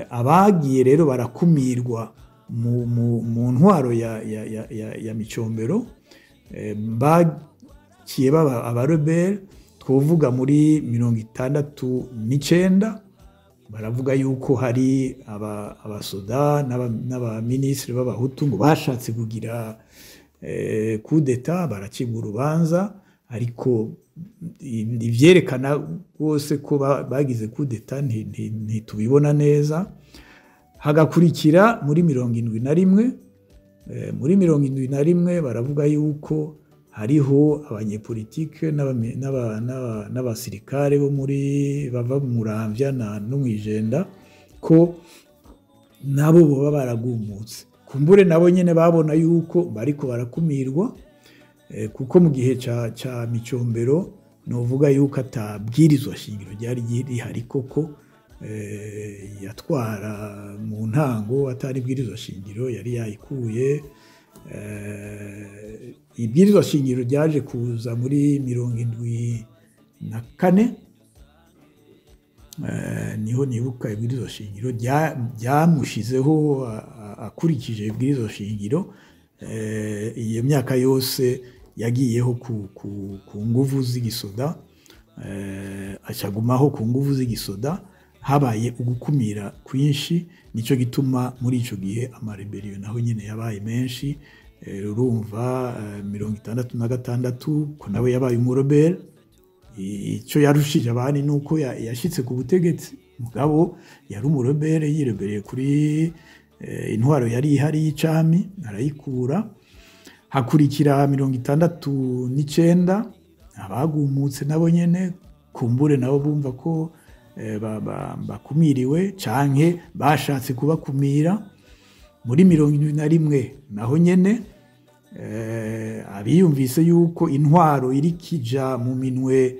abagiye rero barakumirwa mu ntwaro ya Micombero, bagiye baba abarebel. twovuga muri 69 baravuga yuko hari abasoda n'abaminisitiri b'abahutu ngo bashatse kugira kudeta baracibwa urubanza, ariko ivyerekana rwose ko bagize kudeta ntitubibona neza. Hagakurikira muri 71 muri 71 baravuga yuko hariho abanyepolitike n'abasirikare bo muri bava mu Muramvya no mw'Ijenda ko nabo boba baragumutse, kumbure nabo nyene babona yuko bariko barakumirwa, kuko mu gihe ca Micombero novuga yuko atabwirizwa shingiro ryari rihari koko, yatwara mu ntango atari bwirizwa shingiro yari yayikuye. Ibwirizwa shingiro ryaje kuza muri 74 niho nibuka ibwirizwa shingiro ryamushizeho akurikije ibwirizwa shingiro. Iyo myaka yose yagiyeho ku nguvu z'igisoda, acagumaho ku nguvu z'igisoda, habaye ugukumira kwinshi, nico gituma muri ico gihe amarebellion naho nyene yabaye menshi. Urumva 66 ko nawe yabaye umurobere, ico yarushije abandi nuko yashitse ku butegetsi, mugabo yari umurobere yirebereye kuri intwaro yari ihari y'icami arayikura. Hakurikira 69 abagumutse nabo nyene kumbure nabo bumva ko bakumiriwe canke bashatse kubakumira. Muri 71 naho nyene abiyumvise yuko intwaro iri kija mu minwe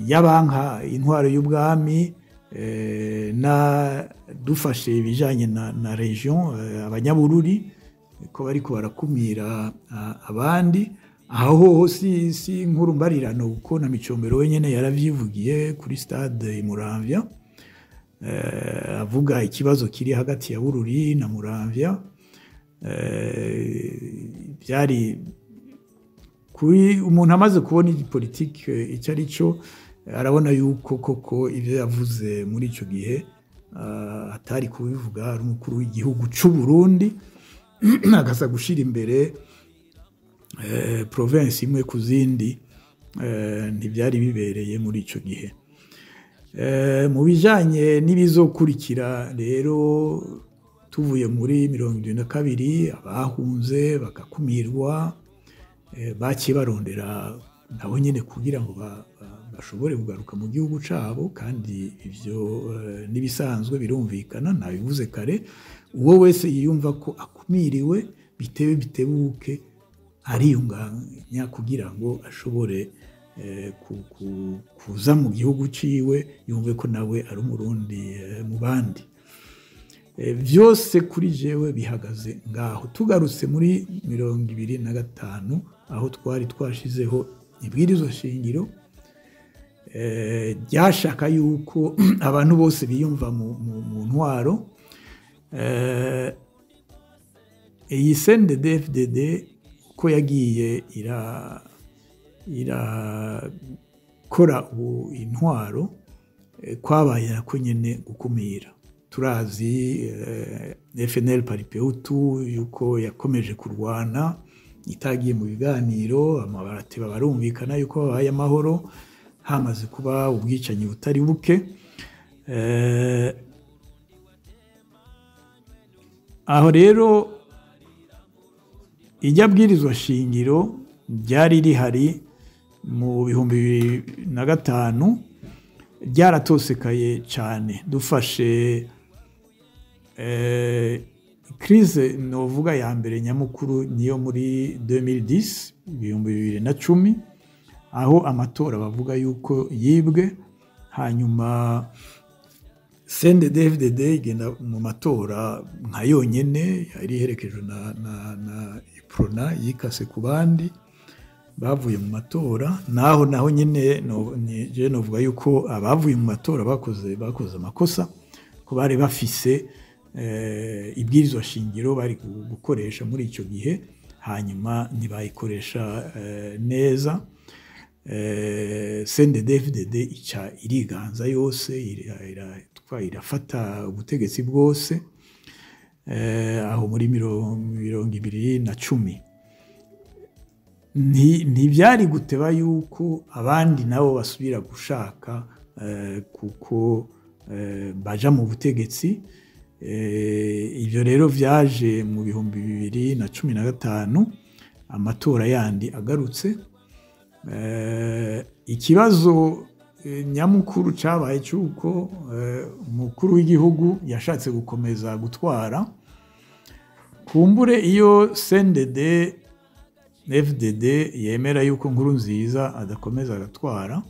y'abanka intwaro y'ubwami, na dufashe ibijanye na region abanyabururi ko bariko barakumira abandi. Aho si inkuru mbarirano kuko na Micombero wenyene yaravyivugiye kuri stade Muramvya, avuga ikibazo kiri hagati ya Bururi na Muramvya. Byari kuri umuntu amaze kubona politike icyo ari cyo, arabona yuko koko ibyo yavuze muri ico gihe atari kubivuga ari umukuru w'igihugu c'u Burundi, agasa gushira imbere province imwe ku zindi, ntibyari bibereye muri ico gihe. Mu bijanye n'ibizokurikira rero, tuvuye muri 72 abahunze bagakumirwa, baciye barondera nabo nyene kugira ngo bashobore kugaruka mu gihugu cabo, kandi ivyo nibisanzwe birumvikana, nabivuze kare. Uwo wese yiyumva ko akumiriwe bitebuke ariyunganya kugira ngo ashobore kuza mu gihugu ciwe, yumve ko nawe ari umurundi mu bandi. Vyose kuri jewe bihagaze ngaho. Tugarutse muri 25 aho twari twashizeho ibwirizwa shingiro, ryashaka yuko abantu bose biyumva mu ntwaro. Iyi CNDD-FDD ko yagiye irakora intwaro, kwabaye nako nyene gukumira. Turazi FNL Paripehutu yuko yakomeje kurwana, itagiye mu biganiro, amabarate barumvikana yuko babaye amahoro, hamaze kuba ubwicanyi butari buke. Aho rero ijya bwirizwa shingiro ryari rihari mu 2005 ryaratosekaye cyane. Dufashe crise novuga ya mbere nyamukuru niyo muri 2010 2010, aho amatora bavuga yuko yibwe, hanyuma CNDD-FDD igenda mu matora nka yonyene, yari iherekejwe na Iprona yikase ku bandi bavuye mu matora. Naho nyene je novuga yuko abavuye mu matora bakoze amakosa, ko bari bafise ibwirizwa shingiro bari gukoresha muri ico gihe, hanyuma ntibayikoresha neza. CNDD-FDD ica iriganza yose irafata ubutegetsi bwose aho muri 2010 ntibyari guteba yuko abandi nabo basubira gushaka kuko baja mu butegetsi. Ibyo rero vyaje mu 2015 amatora yandi agarutse. Ikibazo nyamukuru cabaye cyuko umukuru w'igihugu yashatse gukomeza gutwara, kumbure iyo CNDD FDD yemera yuko Nkurunziza adakomeza agatwara,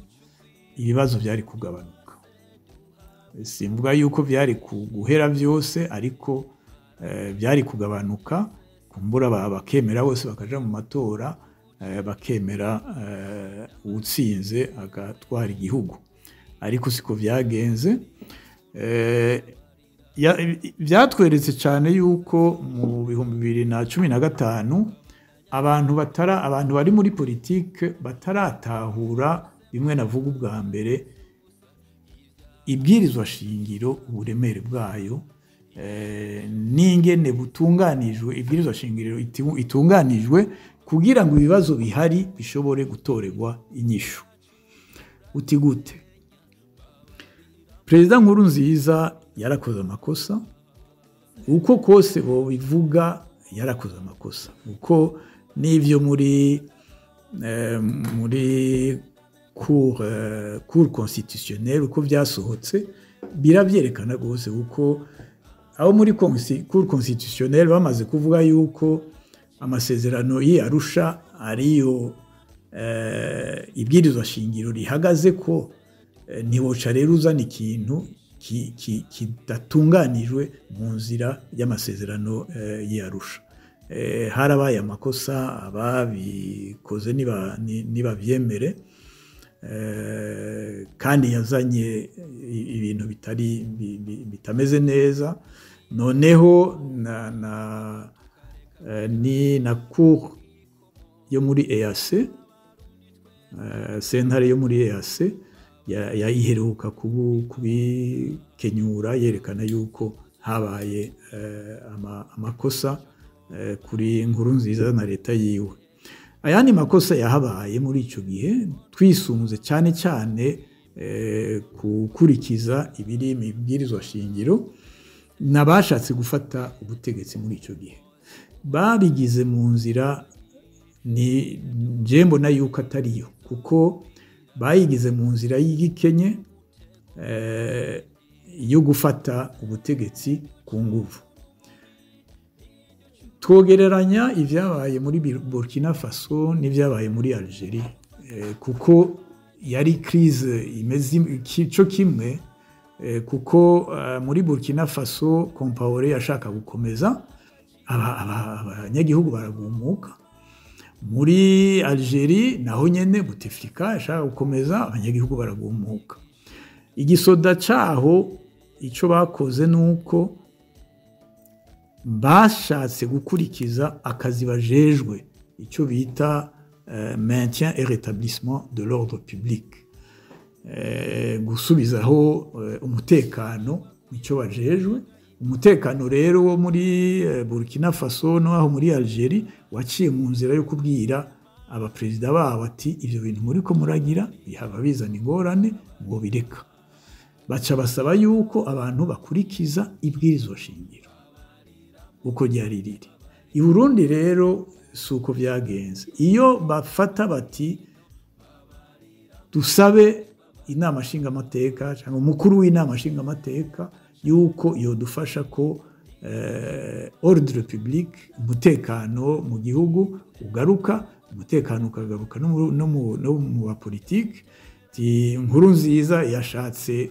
ibibazo byari kugabanuka. Simvuga yuko byari guhera byose, ariko byari kugabanuka, kumbura bakemera bose bakaja mu matora, bakemera utsinze agatwara igihugu. Ariko siko byagenze. Byatweretse cyane yuko mu 2015 abantu bari muri politike bataratahura bimwe navuga ubwa mbere, ibwirizwa shingiro uburemere bwayo, n'ingene butunganijwe ibwirizwa shingiro itunganijwe kugira ngo ibibazo bihari bishobore gutorerwa inyishu. Uti gute? Perezida Nkurunziza yarakoze amakosa, uko kose bo bivuga yarakoze amakosa, uko n'ivyo muri cour constitutionnelle uko byasohotse birabyerekana gose, uko aho muri cour constitutionnelle bamaze kuvuga yuko amasezerano y'Arusha ariyo ibwirizwa shingiro rihagaze ko ntiwoca rero uzana ikintu kidatunganijwe mu nzira y'amasezerano y'Arusha. Harabaye amakosa, ababikoze nibabyemere, kandi yazanye ibintu bitameze neza. Noneho na cour yo muri EAC, sentare yo muri EAC yayiheruka kubikenyura, yerekana yuko habaye amakosa kuri Nkurunziza na leta yiwe. Ayandi makosa yahabaye muri icyo gihe, twisunze cyane cyane gukurikiza ibiri mu ibwirizwa shingiro, n'abashatse gufata ubutegetsi muri icyo gihe babigize mu nzira nje mbona yuko atariyo, kuko bayigize mu nzira y'igikenye yo gufata ubutegetsi ku nguvu. Twogereranya ibyabaye muri Burkina Faso n'ibyabaye muri Algeria, kuko yari crise imeze cyo kimwe, kuko muri Burkina Faso Compaoré yashaka gukomeza, abanyagihugu baragumuka. Muri Algeria naho nyene Bouteflika yashaka gukomeza, abanyagihugu baragumuka. Igisoda caho ico bakoze nuko bashatse gukurikiza akazi bajejwe, icyo bita maintien et rétablissement de l'ordre public, gusubizaho umutekano icyo bajejwe. Umutekano rero wo muri Burkina Faso no aho muri Algeria waciye mu nzira yo kubwira abaperezida babo ati ivyo bintu muri ko muragira bihaba bizana ingorane ngo bireka. Baca basaba yuko abantu bakurikiza ibwirizwa shingiro uko ryari riri. I Burundi rero suko byagenze. Iyo bafata bati dusabe inama nshinga amateka cyangwa umukuru w'inama nshinga amateka yuko yodufasha ko ordre public, umutekano mu gihugu ugaruka, umutekano ukagaruka no mu bapolitike. Nkurunziza yashatse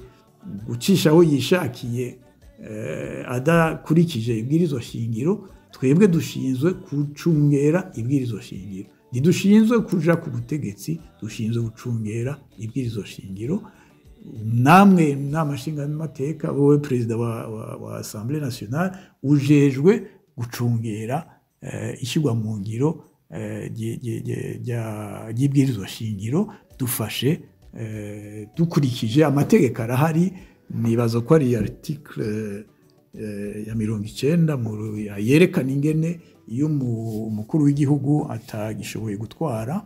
gucishaho yishakiye adakurikije ibwirizwa shingiro. Twebwe dushinzwe gucungera ibwirizwa shingiro, ntidushinzwe kuja ku butegetsi, dushinzwe gucungera ibwirizwa shingiro. Namwe n'amashinga y'amateka, wowe perezida wa Assemblée Nationale ujejwe gucungera ishyirwa mu ngiro ry'ibwirizwa shingiro dufashe dukurikije amategeko arahari nibaza ko ari article ya 90 yerekana ingene iyo umukuru w'igihugu atagishoboye gutwara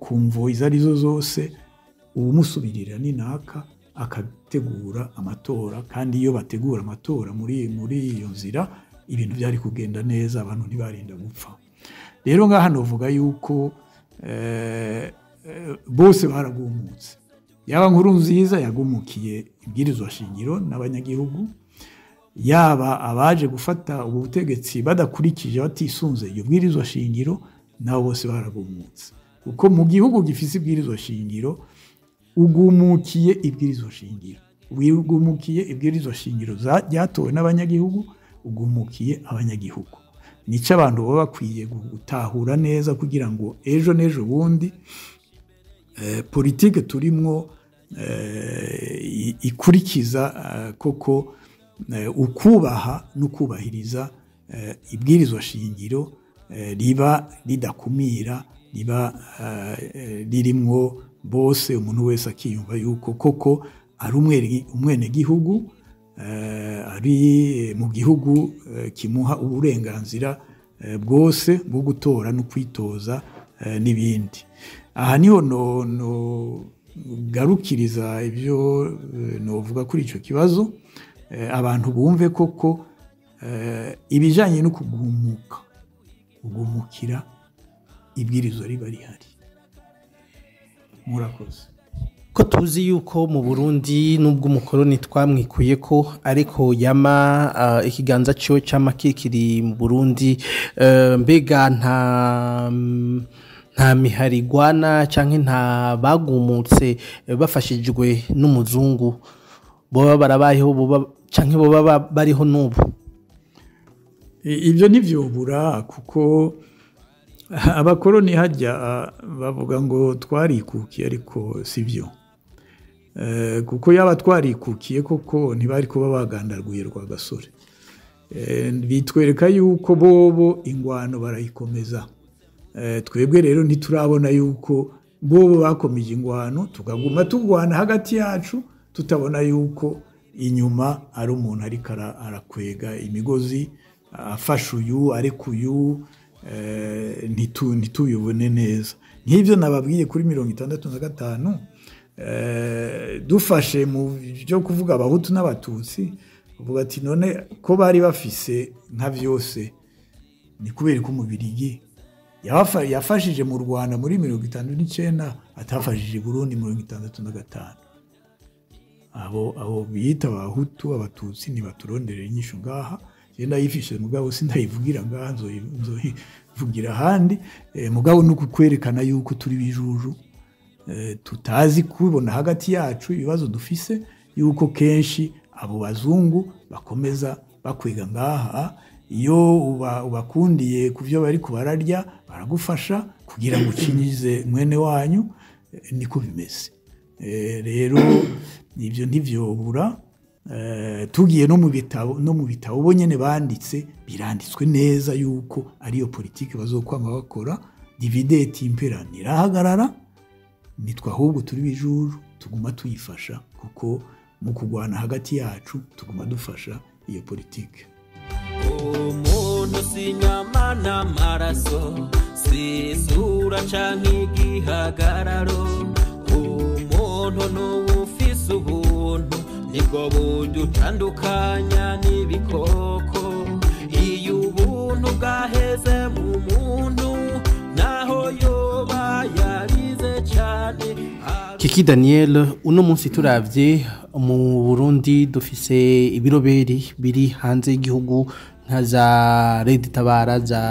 ku mvo izo arizo zose umusubirira ninaka akategura amatora kandi iyo bategura amatora muri iyo nzira ibintu byari kugenda neza abantu ntibarinda gupfa rero ngaha novuga yuko bose baragumutse yaba nkuru nziza yagumukiye ibwirizwa shingiro n'abanyagihugu yaba abaje gufata ubutegetsi badakurikije batisunze iyo bwirizwa shingiro nabo bose baragumutse kuko mu gihugu gifise ibwirizwa shingiro ugumukiye ibwirizwa shingiro wigumukiye ibwirizwa shingiro ryatowe n'abanyagihugu ugumukiye abanyagihugu nico abantu baba bakwiye gutahura neza kugira ngo ejo nejo bundi politike turimwo ikurikiza koko ukubaha no kubahiriza ibwirizwa shingiro riba ridakumira riba ririmwo bose umuntu wese akiyumva yuko koko ari umwene gihugu ari mu gihugu kimuha uburenganzira bwose bwo gutora no kwitoza n'ibindi aha niho no garukiriza ibyo novuga kuri ico kibazo abantu bumve koko ibijanye no kugumukira ibwirizwa riba rihari murakoze ko tuzi yuko mu Burundi nubwo umukoroni twamwikuye ko ariko yama ikiganza cyo cy'amakikiri mu Burundi mbega nta miharigwana canke nta bagumutse bafashijwe n'umuzungu boba barabayeho canke boba bariho n'ubu ibyo ntibyobura kuko abakoroni hajya bavuga ngo twarikukiye ariko sibyo kuko yaba twarikukiye koko ntibari kuba bagandaguye Rwagasore bitwereka yuko bobo ingwano barayikomeza twebwe rero ntiturabona yuko bobo bakomeje ingwano tukaguma tugwana hagati yacu tutabona yuko inyuma ari umuntu ariko arakwega imigozi afasha uyu ariko uyu ntitubibone neza nk'ibyo nababwiye kuri 65 dufashe mu byo kuvuga abahutu n'abatutsi uvuga ati none ko bari bafise nka byose ni kubera ko umubirigi yafashije mu Rwanda muri 59 atafashije Burundi 65 abo biyita abahutu abatutsi ntibaturondere inyishu ngaha yenda yifishe mugabo sindayivugira ngaha nzoyivugira ahandi mugabo nuko kwerekana yuko turi bijuju tutazi kubona hagati yacu ibibazo dufise yuko kenshi abo bazungu bakomeza bakwega ngaha iyo ubakundiye kuvyo bari kubararya baragufasha kugira ngo ucinyize mwene wanyu niko bimeze rero ibyo ntivyobura tugiye no mu bitabo bo nyene banditse biranditswe neza yuko ariyo politike bazokwama bakora divide et impera nirahagarara nitwa ahubwo turi bijuju tuguma tuyifasha kuko mu kugwana hagati yacu tuguma dufasha iyo politike umuntu sinyama n'amaraso si isura canke igihagararo umuntu n'ufise ubuntu nibwo budutandukanya n'ibikoko iyo ubuntu bwaheze mu muntu naho yoba yarize cyane Kiki Daniel uno munsi turavye mu Burundi dufise ibiroberi biri hanze y'igihugu nka za Red Tabara za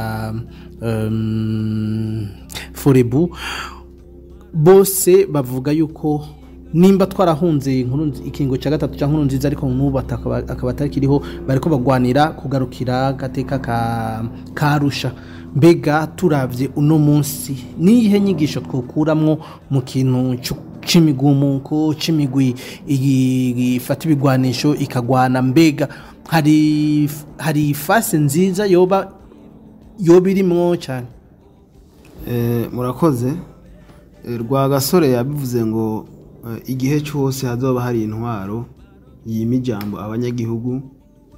Forebu bose bavuga yuko nimba twarahunze ikingo cya gatatu cyangwa nziza ariko nubu akaba atakiriho bariko bagwanira kugarukira gateka karusha mbega turavye uno munsi nihe nyigisho twokuramwo mu kintu c'imigumuko c'imigwi ifata ibigwanisho ikagwana mbega hari fase nziza yoba irimwo cyane murakoze Rwagasore yabivuze ngo igihe cyose hazoba hari intwaro yima ijambo abanyagihugu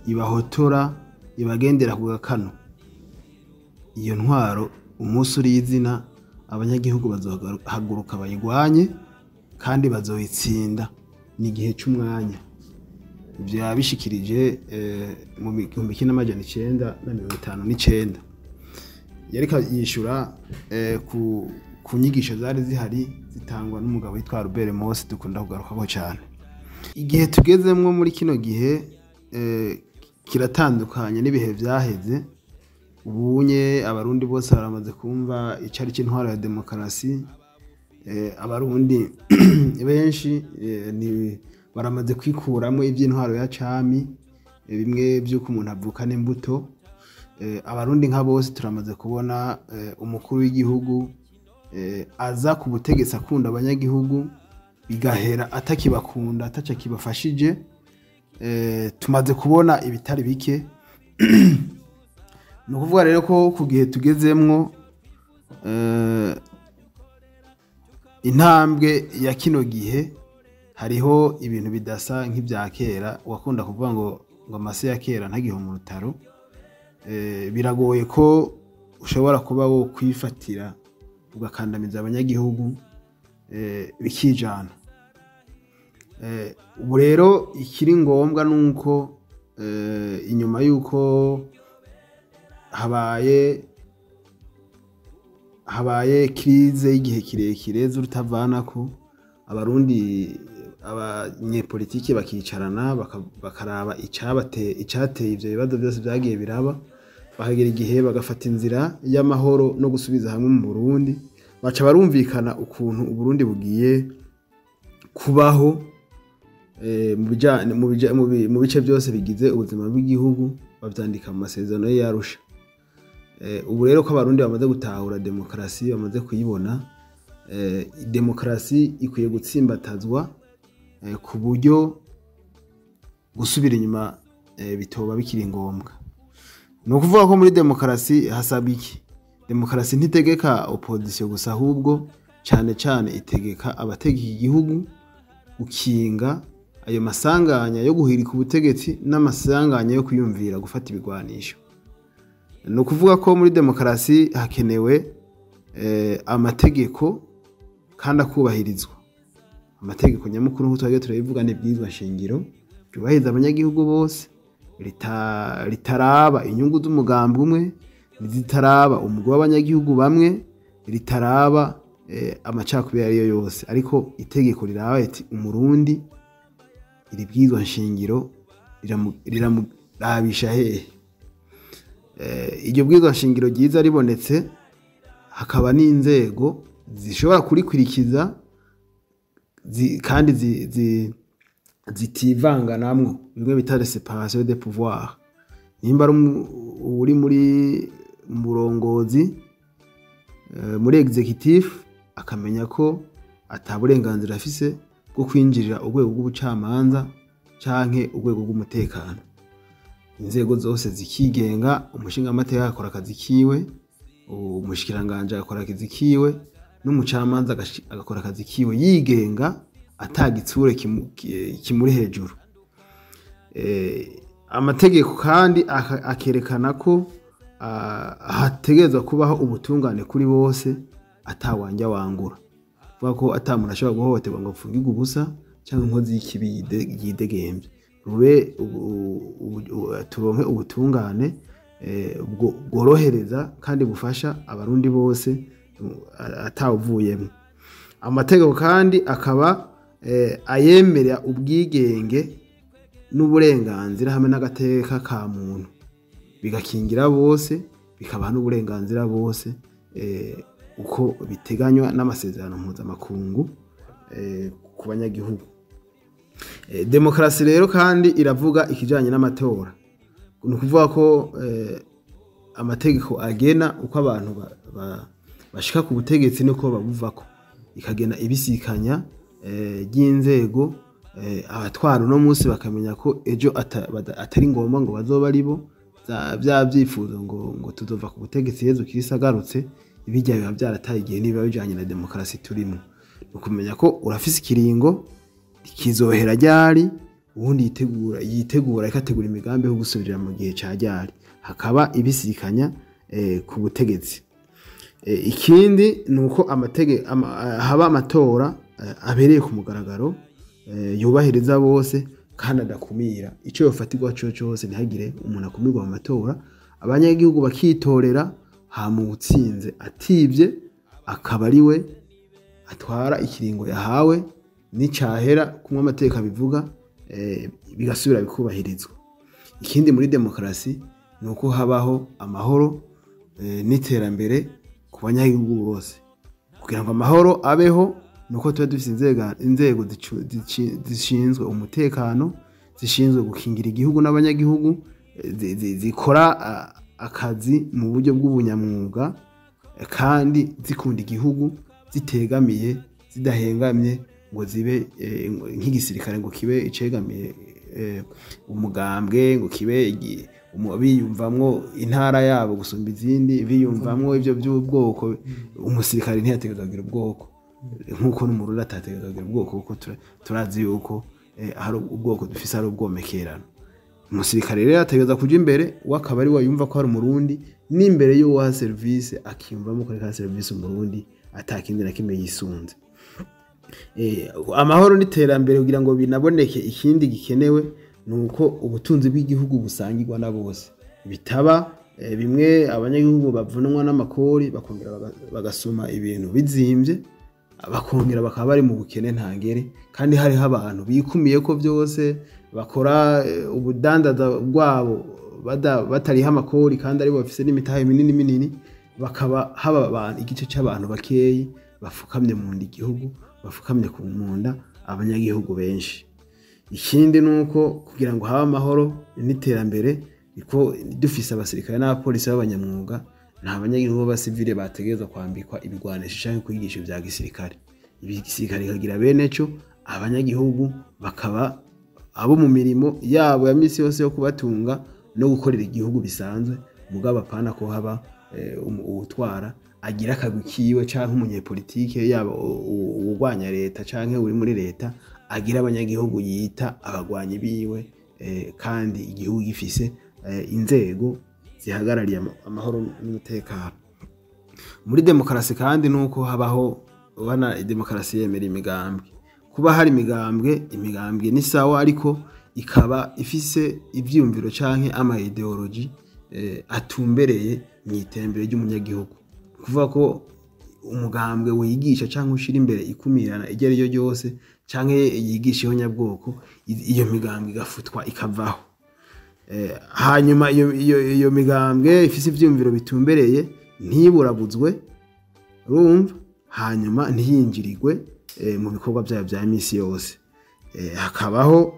ibahotora ibagendera ku gakano, iyo ntwaro umunsi uri izina abanyagihugu bazohaguruka bayigwanye kandi bazoyitsinda n'igihe cy'umwanya. Ibyo yabishikirije mu 1959 yariko yishura ku nyigisho zari zihari zitangwa n'umugabo witwa Albert Mosi dukunda kugarukaho cyane. Igihe tugezemwo muri kino gihe kiratandukanye n'ibihe vyaheze. Ubunye abarundi bose baramaze kumva icari c'intwaro ya demokarasi. Abarundi benshi baramaze kwikuramwo ivy'intwaro ya cami, bimwe vy'uko umuntu avukana imbuto. Abarundi nka bose turamaze kubona umukuru w'igihugu aza ku butegetsi akunda abanyagihugu bigahera atakibakunda ataca kibafashije. Tumaze kubona ibitari bike. Ni ukuvuga rero ko ku gihe tugezemwo intambwe ya kino gihe hariho ibintu bidasa nk'ibya kera. Wakunda kuvuga ngo amase ya kera ntagiho mu rutaro. Biragoye ko ushobora kuba wo kwifatira ugakandamiza abanyagihugu bikijana. Ubu rero ikiri ngombwa nuko inyuma yuko habaye krize y'igihe kirekire z'urutavanako, abarundi abanyepolitiki bakicarana bakaraba icateye ivyo bibazo byose byagiye biraba, bahagera igihe bagafata inzira y'amahoro no gusubiza hamwe mu Burundi. Baca barumvikana ukuntu Uburundi bugiye kubaho mu bice byose bigize ubuzima bw'igihugu, bavyandika mu masezerano y'Arusha. Ubu rero ko abarundi bamaze gutahura demokarasi, bamaze kuyibona, demokarasi ikwiye gutsimbatazwa ku buryo gusubira inyuma bitoba bikiri ngombwa. Ni ukuvuga ko muri demokarasi hasaba iki? Demokarasi ntitegeka opposition gusa, ahubwo cyane cyane itegeka abategeka igihugu gukinga ayo masanganya yo guhirika ubutegetsi n'amasanganya yo kuyumvira gufata ibigwanisho. Ni ukuvuga ko muri demokarasi hakenewe amategeko kandi akubahirizwa. Amategeko nyamukuru nk'utwagiye turabivuga n'ibwirizwa shingiro ryubahiriza abanyagihugu bose, ritaraba inyungu z'umugambi umwe, ritaraba umugwi w'abanyagihugu bamwe, ritaraba amacakubiri ariyo yose, ariko itegeko riraba ati umurundi iri bwirizwa shingiro riramurabisha hehe. Iryo bwirizwa shingiro ryiza ribonetse, hakaba n'inzego zishobora kurikurikiza kandi zitivanga namwo, bimwe bita séparation des pouvoirs. Nimba uri muri murongozi muri executif akamenya ko ataburenganzira afise bwo kwinjirira urwego rw'ubucamanza canke urwego rw'umutekano. Inzego zose zikigenga, umushinga amateka akora akazi kiwe, umushikiranganje akora akazi kiwe, n'umucamanza agakora akazi kiwe yigenga atagitsure kimuri hejuru. Amategeko kandi akerekana ko hategerezwa kubaho ubutungane kuri bose atawanja wangura. Vuga ko atamuntu ashobora guhohoterwa ngo apfungirwe ubusa cyangwa inkozi y'ikibi yidegemvye. Rube turonke ubutungane bworohereza kandi bufasha abarundi bose atawuvuyemo. Amategeko kandi akaba ayemerera ubwigenge n'uburenganzira hamwe n'agateka ka muntu, bigakingira bose, bikabaha n'uburenganzira bose uko biteganywa n'amasezerano mpuzamakungu ku banyagihugu. Demokarasi rero kandi iravuga ikijanye n'amatora. Ni ukuvuga ko amategeko agena uko abantu bashika ku butegetsi nuko babuvako, ikagena ibisikanya ry'inzego abatwara uno munsi bakamenya ko ejo atari ngombwa ngo bazoba aribo bya byifuzo ngo tuzova ku butegetsi Yezu Kristo agarutse. bijya biba byarataye igihe niba bijanye na demokarasi turimo. Ukumenya ko urafise ikiringo kizohera ryari, ubundi yitegura ikategura imigambi yo gusubirira mu gihe ca ryari, hakaba ibisikanya ku butegetsi. Ikindi nuko haba amatora abereye ku mugaragaro, yubahiriza bose kandi adakumira. Ico yofatirwa cyose ntihagire umuntu akumirwa mu matora, abanyagihugu bakitorera, hama utsinze ativye akaba ari we atwara ikiringo yahawe, n'icahera kumwe amateka bivuga bigasubira bikubahirizwa. Ikindi muri demokarasi nuko habaho amahoro n'iterambere ku banyagihugu bose. Kugira ngo amahoro abeho nuko tuba dufite inzego zishinzwe umutekano, zishinzwe gukingira igihugu n'abanyagihugu, zikora akazi mu buryo bw'ubunyamwuga kandi zikunda igihugu, zitegamiye, zidahengamye ngo zibe nk'igisirikare ngo kibe icegamiye umugambwe, ngo kibe biyumvamwo intara yabo gusumba izindi, biyumvamwo ivyo by'ubwoko. Umusirikare ntiyategerezwa kugira ubwoko, nkuko n'umurundi atategerezwa kugira ubwoko, kuko turazi yuko hari ubwoko dufise ari ubwomekerano. Umusirikare rero ategerezwa kuja imbere, wakaba ari wayumva ko hari umurundi, n'imbere y'uwaha serivisi akiyumvamo ko ari serivisi umurundi atakindi na kimwe yisunze. Amahoro n'iterambere kugira ngo binaboneke, ikindi gikenewe nuko ubutunzi bw'igihugu busangirwa na bose, bitaba bimwe abanyagihugu bavunwa n'amakori bakongera bagasoma ibintu bizimvye, bakongera bakaba bari mu bukene ntangere, kandi hariho abantu bikumiye ko byose bakora ubudandaza bwabo batariha amakori, kandi aribo bafise n'imitahe minini, bakaba haba abantu igice cy'abantu bakeyi bafukamye mu nda igihugu, bafukamye ku munda abanyagihugu benshi. Ikindi nuko kugira ngo habe amahoro n'iterambere, iko dufise abasirikare n'abapolisi b'abanyamwuga, nta banyagihugu b'abasivile bategerezwa kwambikwa ibigwanisho canke kwigisha ibya gisirikare. Igisirikare kagira bene cyo, abanyagihugu bakaba abo mu mirimo yabo ya misi yose yo kubatunga no gukorera igihugu bisanzwe, mugabo apana ko haba uwutwara agira akagwi kiwe canke umunyepolitike, yaba uwugwanya leta canke uri muri leta, agira abanyagihugu yita abagwanyi biwe, kandi igihugu gifise inzego zihagarariye amahoro n'umutekano. Muri demokarasi kandi nuko habaho demokarasi yemera imigambi. Kuba hari imigambwe ni sawa, ariko ikaba ifise ivyumviro canke ama ideology atumbereye mu iterambere ry'umunyagihugu. Kuvuga ko umugambwe wigisha canke ushira imbere ikumirana iryo ari ryo ryose, canke yigisha ihonyabwoko, iyo migambwe igafutwa ikavaho. Hanyuma iyo migambwe ifise ivyumviro bitumbereye ntiburabuzwe, urumva, hanyuma ntiyinjirigwe mu bikorwa byayo bya misi yose. Hakabaho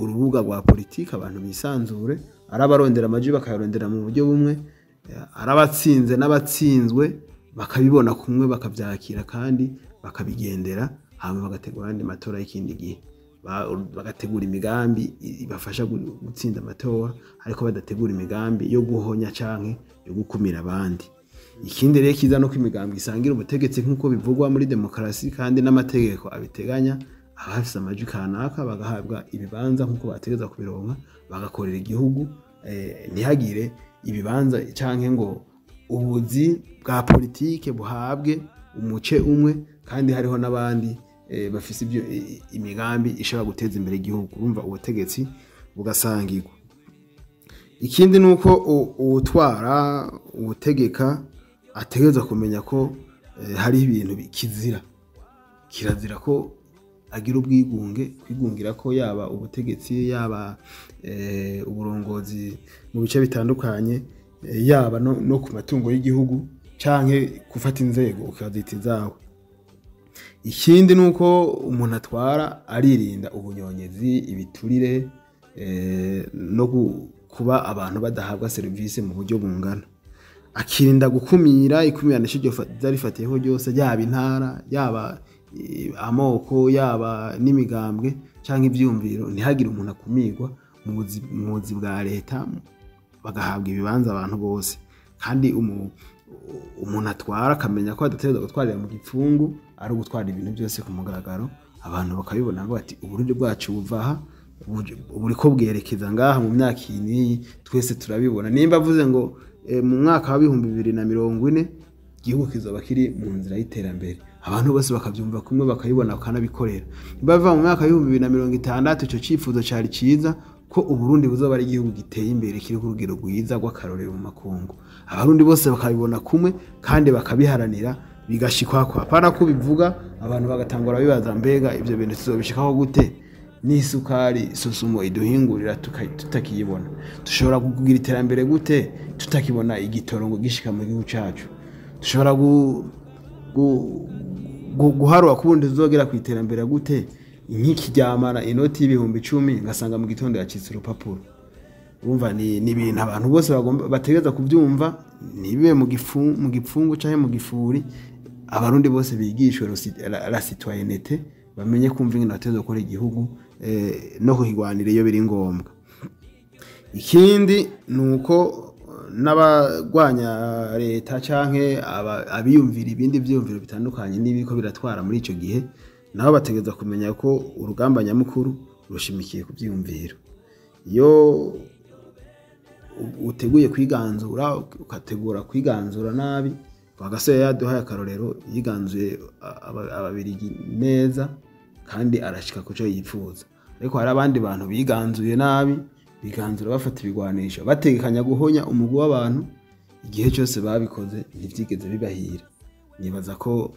urubuga rwa politiki, abantu bisanzure, arabarondera amajwi bakayarondera mu buryo bumwe, arabatsinze n'abatsinzwe bakabibona kumwe, bakavyakira kandi bakabigendera, hama bagategura andi matora y'ikindi gihe, bagategura imigambi ibafasha gutsinda amatora, ariko badategura imigambi yo guhonya canke yo gukumira abandi. Ikindi rero kiza no kwimigambi isangira ubutegetsi nk'uko bivugwa muri demokarasi, kandi n'amategeko abiteganya, abafise amajwi kanaka bagahabwa ibibanza nk'uko bategeza kubironka, bagakorera igihugu, ntihagire ibibanza canke ngo ubuzi bwa politike buhabwe umuce umwe, kandi hariho n'abandi bafise ibyo imigambi ishobora guteza imbere igihugu, urumva ubutegetsi bugasangirwa. Ikindi nuko uwutwara ubutegeka ategereza kumenya ko hari ibintu kirazira ko agira ubwigunge, kwigungira ko yaba ubutegetsi, yaba uburongozi mu bice bitandukanye, yaba no ku matungo y'igihugu, canke gufata inzego ukazita izawe. Ikindi nuko umuntu atwara aririnda ubunyonyezi, ibiturire, no kuba abantu badahabwa serivisi mu buryo bungana, akirinda gukumira. Ikumira n'ishyo ryarifatiyeho ryose, yaba intara, yaba amoko, yaba n'imigambwe canke ivyumviro, ntihagire umuntu akumirwa mu buzi bwa leta, bagahabwa ibibanza abantu bose. Kandi umuntu atwara akamenya ko adategerezwa gutwarira mu gipfungu ari ugutwara ibintu byose ku mugaragaro abantu bakabibona ngo ati uburundi bwacu buva aha buriko bwerekeza ngaha mu myaka iyi twese turabibona nimba avuze ngo mu mwaka wa 2040 igihugu kizoba kiri mu nzira y'iterambere abantu bose bakabyumva kumwe bakayibona bakanabikorera bava mu mwaka wa 2060 ico cifuzo cari ciza ko uburundi buzoba ari igihugu giteye imbere kiri ku rugero rwiza rw'akarorero mu makungu abarundi bose bakabibona kumwe kandi bakabiharanira bigashikwa kwa pana ko bivuga abantu bagatangura bibaza mbega ivyo bintu tuzobishikaho gute n'isukari susumo iduhingurira tutakiyibona dushobora kugira iterambere gute tutakibona igitorongo gishika mu gihugu cacu dushobora guharura kubundi zogera ku iterambere gute nk'ikiryamana inoti y'ibihumbi 10 ngasanga mu gitondo yacitse urupapuro urumva ni ibintu abantu bose bategeza kubyumva nibe mu gipfungu canke mu gifuri abarundi bose bigishwe la citoyenneté bamenye kumva ingene bateza gukora igihugu no kuhigwanira iyo biri ngombwa ikindi nuko n'abagwanya leta canke abiyumvira ibindi byumviro bitandukanye n'ibiko biratwara muri ico gihe naho bategeza kumenya ko urugamba nyamukuru rushimikiye ku byumviro iyo uteguye kwiganzura ukategura kwiganzura nabi Rwagasore yaduhaye akarorero yiganzuye ababirigi neza kandi arashika kuco yifuza ariko hari abandi bantu biganzuye nabi biganzura bafata ibigwanisho bategekanya guhonya umugwi w'abantu igihe cyose babikoze ntivyigeze bibahira nibaza ko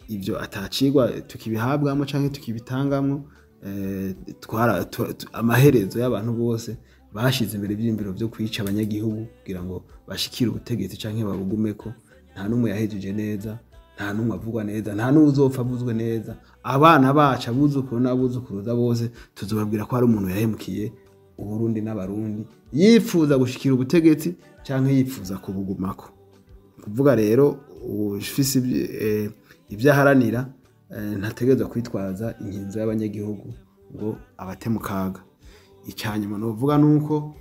ivyo atacigwa tukibihabwamo canke tukibitangamwo amaherezo y'abantu bose bashize imbere ivy'imbiro byo kwica abanyagihugu kugira ngo bashikire ubutegetsi canke babugumeko nta numwe yahejeje neza nta numwe avugwa neza nta n'uzopfa avuzwe neza abana bacu abuzukuru n'abuzukuruza bose tuzobabwira ko hari umuntu yahemukiye uburundi n'abarundi yifuza gushikira ubutegetsi canke yifuza kubugumako kuvuga rero ufise ibyaharanira ntategerezwa kwitwaza inkinzo y'abanyagihugu ngo abate mu kaga icyanyuma no vuga nuko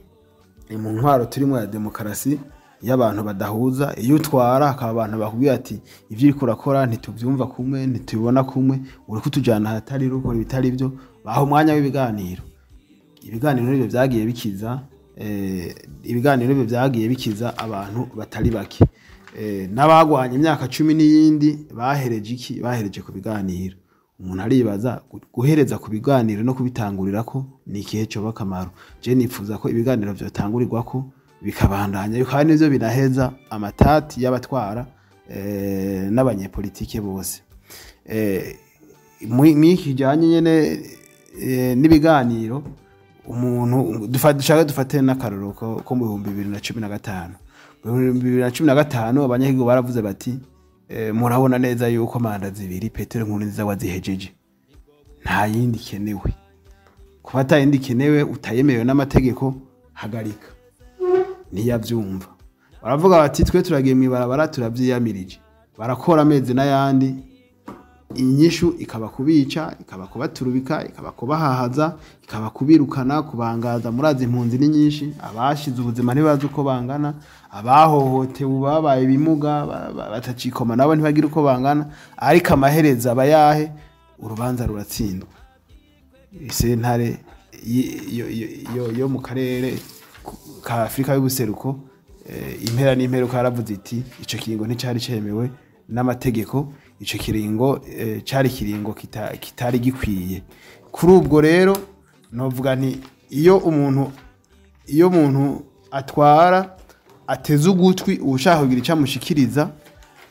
mu ntwaro turimo ya demokarasi y'abantu badahuza iyo utwara akaba abantu bakubwira ati ivyo uri kurakora ntituvyumva kumwe ntitubibona kumwe uri kutujana hatari rukora bitari byo baho umwanya w'ibiganiro nibyo byagiye bikiza ibiganiro nibyo byagiye bikiza abantu batari bake n'abagwanye imyaka 10 n'iyindi bahereje ku biganiro umuntu aribaza guhereza ku biganiro no kubitangurira ko ni ikihe cyo bakamaro je nifuza ko ibiganiro byotangurirwa ko bikabandanya kandi nivyo binaheza amatati y'abatwara n'abanyepolitike bose mikijanye nyene n'ibiganiro umuntu dufate n'akaroro ko mu 2015 mu 2015 abanyagihugu baravuze bati murabona neza yuko manda zibiri Petero Nkurunziza wazihejeje nta yindi kenewe kuba atayindi kenewe utayemewe n'amategeko hagarika niyavyumva baravuga bati twe turagiye mwibarabara turavyiyamirije barakora amezi n'ayandi inyishu ikaba kubica ikaba kubaturubika ikaba kubahahaza ikaba kubirukana kubangaza murazi impunzi ni nyinshi abashize ubuzima ntibazi uko bangana abahohotewe babaye bimuga batacikoma nabo ntibagira uko bangana ariko amahereza abayahe urubanza ruratsindwa isentare yo mu karere ka Afrika y'ubuseruko impera n'imperuka yaravuze iti ico kiringo nticari cemewe n'amategeko ico kiringo cari kiringo kitari gikwiye kuri ubwo rero novuga nti iyo umuntu atwara ateze ugutwi ushaka kugira icamushikiriza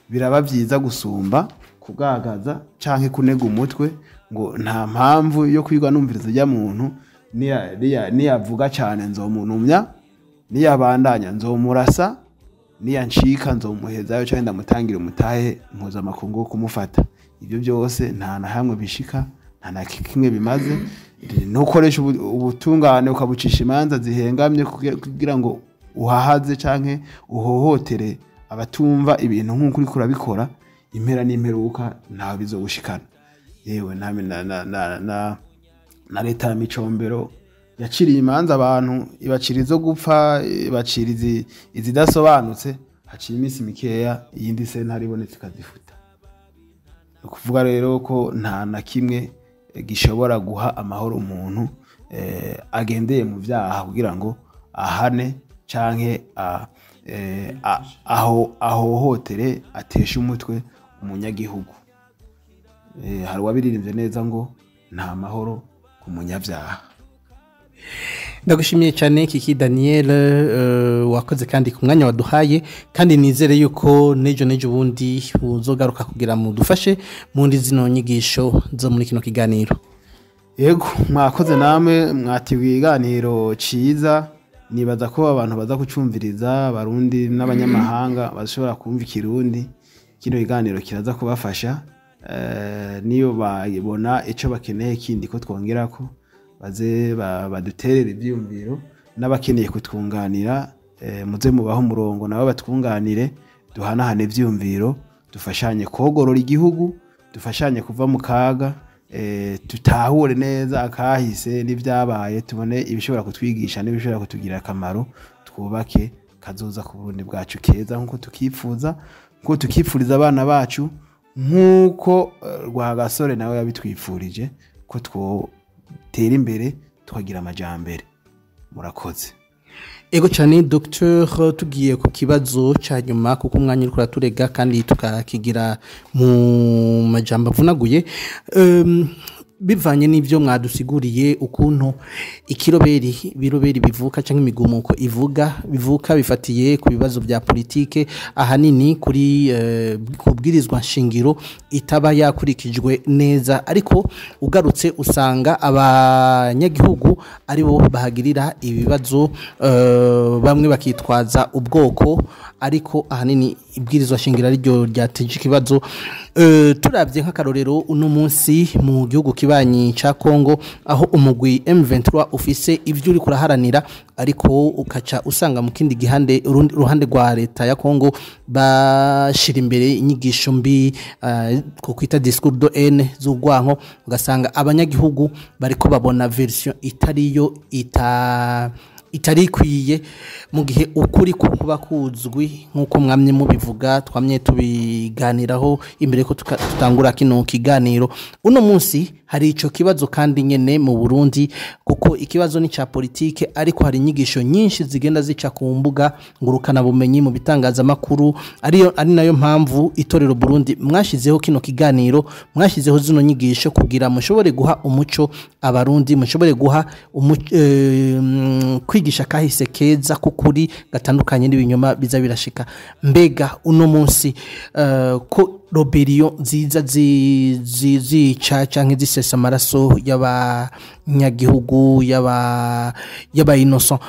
biraba vyiza gusumba kugagaza canke kunega umutwe ngo nta mpamvu yo kwigwa numviriza rya muntu niyavuga cyane nzomunumya niyabandanya nzomurasa niyancika nzomuhezayo cyane ndamutangira umutahe mpuzamakungu wo kumufata ibyo byose nta na hamwe bishika nta na kimwe bimaze nukoresha ubutungane ukabucisha imanza zihengamye kugira ngo uhahaze canke uhohotere abatumva ibintu nk'uko uri kurabikora impera n'imperuka ntawe bizogushikana yewe nami na leta ya Micombero yaciriye imanza abantu ibacira izo gupfa ibacira izidasobanutse haciye iminsi mikeya iyindi sentare ibonetse ikazifuta. Ni ukuvuga rero ko nta na kimwe gishobora guha amahoro umuntu agendeye mu byaha kugira ngo ahane canke ahohotere ateshe umutwe umunyagihugu. Hari uwabiririmbye neza ngo nta mahoro ku munyabyaha. Ndagushimiye cyane Kiki Daniel wakoze kandi ku mwanya waduhaye, kandi nizere yuko nejo bundi uzogaruka kugira mu dufashe mundi zino nyigisho zo muri kino kiganiro. Yego mwakoze namwe mwatiwe iganiro ciza, nibaza ko abantu baza kucumviriza abarundi n'abanyamahanga bashobora kumva ikirundi. Kino kiganiro kiraza kubafasha niyo bayibona ico bakeneye kindi ko twongerako baze baduterera ibyumviro, n'abakeneye kutwunganira muze mubaho umurongo nabo batwunganire, duhanahane ibyumviro, dufashanye kogorora igihugu, dufashanye kuva mu kaga, tutahure neza akahise n'ibyabaye, tubone ibishobora kutwigisha n'ibishobora kutugira akamaro, twubake kazoza ku Burundi bwacu keza nkuko tukipfuza, nkuko tukipfuriza abana bacu, nkuko Rwagasore nawe yabitwifurije ko twotera imbere tukagira amajambere. Murakoze. Ego cyane Dr. tugiye ku kibazo cya nyuma kuko umwanya uri kuraturega kandi tukakigira mu majambo avunaguye, bivanye n'ibyo mwadusiguriye ukuntu biroberi bivuka cyangwa imigumuko bivuka bifatiye ku bibazo bya politike, ahanini kuri kubwirizwa nshingiro itaba yakurikijwe neza, ariko ugarutse usanga abanyagihugu aribo bahagirira ibibazo, bamwe bakitwaza ubwoko, ariko ahanini ibwirizwa nshingiro ariryo ryateje ikibazo. Turabye nk'akarorero uno munsi mu gihugu kibanyi ca Kongo, aho umugwi M23 ufise ivyo uri kuraharanira, ariko ukaca usanga mu kindi gihande ruhande rwa leta ya Kongo bashira imbere inyigisho mbi ko kwita discours de haine z'ugwanko, ugasanga abanyagihugu bariko babona version itariyo itarikwiye, mu gihe ukuri kuba kuzwi nkuko mwamye mubivuga, twamye tubiganiraho imbere ko tutangura kino kiganiro. Uno munsi hari ico kibazo kandi nyene mu Burundi, kuko ikibazo ni ca politike, ariko hari inyigisho nyinshi zigenda zica ku mbuga ngurukana bumenyi mu bitangaza makuru, ari nayo mpamvu itorero Burundi mwashizeho kino kiganiro, mwashizeho zino nyigisho kugira mushobore guha umuco abarundi, mushobore guha kwigisha kahise keza kukuri gatandukanye n'ibinyoma biza birashika. Mbega uno munsi ko roberiyo nziza zica canke zisesa amaraso y'abanyagihugu y'aba innocent,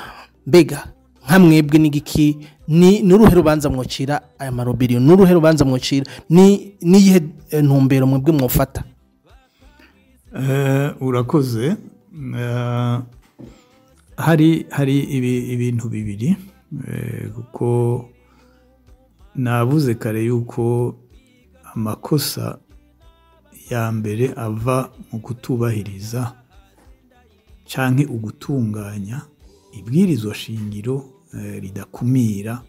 mbega nkamwebwe n'igiki n'uruhe rubanza mwocira aya maroberiyo, n'uruhe rubanza mwocira niyihe ntumbero mwebwe mwofata? Urakoze. Hari ibintu bibiri, kuko navuze kare yuko amakosa ya mbere ava mu kutubahiriza canke ugutunganya ibwirizwa shingiro ridakumira,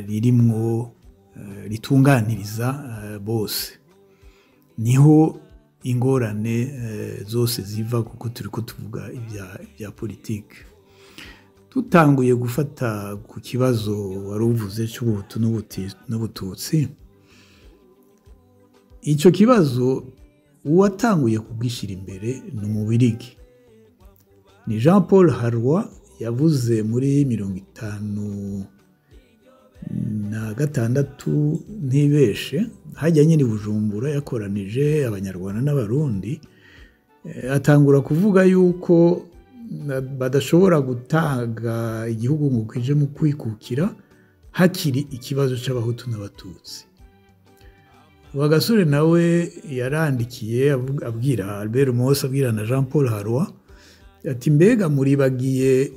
ririmwo ritunganiriza bose, niho ingorane zose ziva, kuko turiko tuvuga ibya politike. Tutanguye gufata ku kibazo waruvuze cy'ubuhutu n'ubututsi, icyo kibazo uwatanguye kubwishira imbere ni Umubirigi, ni Jean Paul Harwa, yavuze muri 1956 ntibeshe, hajyanye ni Bujumbura, yakoranije abanyarwanda n'abarundi, atangura kuvuga yuko badashobora gutanga igihugu ngo kije mu kwikukira hakiri ikibazo cy'abahutu n'abatutsi. Rwagasore nawe yarandikiye abwira Albert Mose, abwira na Jean Paul Harwa, ati mbega muribagiye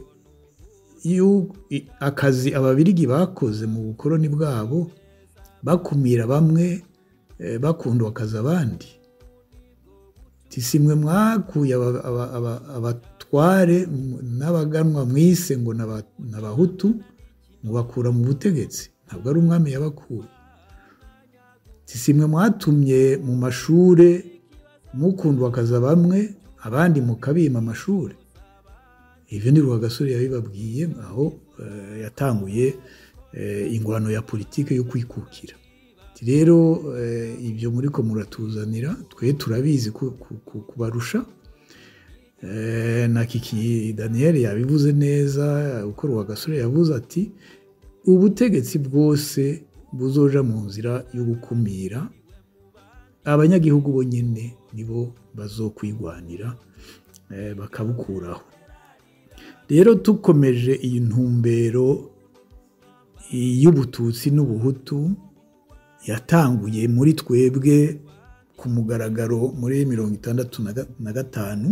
akazi ababirigi bakoze mu bukoroni bwabo, bakumira bamwe bakunda akazi abandi. Tisimwe mwakuye abatware n'abaganwa mwise ngo n'abahutu, mubakura mu butegetsi ntabwo ari umwami yabakuye simwe mwatumye mu mashure mukundwa akaza bamwe abandi mukabima amashure ivyo ni Rwagasore yabibabwiye aho yatanguye ingwano ya politike yo kwikukira rero ibyo muriko muratuzanira twe turabizi kubarusha na Kiki Daniel yabivuze neza uko Rwagasore yavuze ati ubutegetsi bwose buzoja mu nzira yo gukumira abanyagihugu bonyene nibo bazokwigwanira bakabukuraho rero tukomeje iyi ntumbero y'ubututsi n'ubuhutu yatanguye muri twebwe ku mugaragaro muri 1965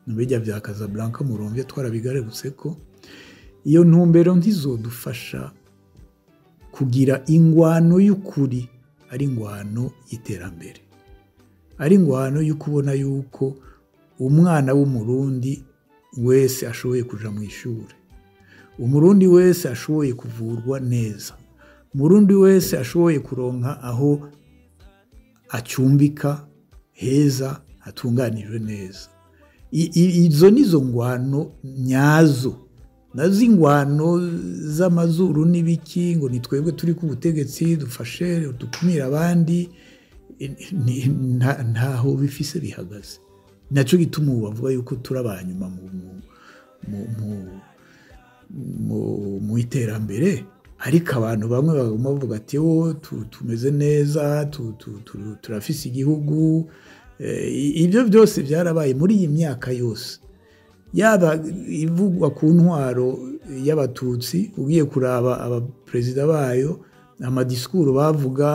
nubijya vya Casablanca Muromvye twarabigarutse ko iyo ntumbero ntizodufasha kugira ingwano y'ukuri ari ingwano y'iterambere ari ingwano yo kubona yuko umwana w'umurundi wese ashoboye kuja mu ishuri umurundi wese ashoboye kuvurwa neza umurundi wese ashoboye kuronka aho acumbika heza hatunganijwe neza izo nizo ngwano nyazo nazi ingwano z'amazuru n'ibiki ngo nitwebwe turi ku butegetsi dufashe dukumira abandi ntaho bifise bihagaze naco gituma bavuga yuko turabanyuma mu iterambere ariko abantu bamwe baguma bavuga ati tumeze neza turafise igihugu ibyo byose byarabaye muri iyi myaka yose yaba ivugwa ku ntwaro y'abatutsi ugiye kuraba abaperezida bayo amadisikuru bavuga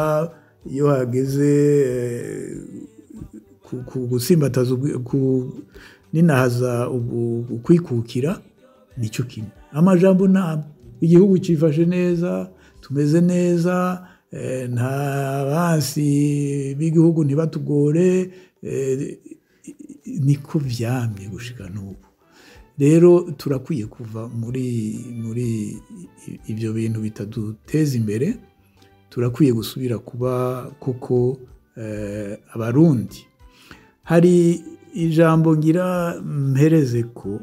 iyo hageze gusimbataza ninahaza ukwikukira nicyo kimwe amajambo ntabwo igihugu cifashe neza tumeze neza nta bansi b'igihugu ntibatugore niko vyamye gushika n'ubu rero turakwiye kuva muri ibyo bintu bitaduteza imbere turakwiye gusubira kuba koko abarundi hari ijambo ngira mpereze ko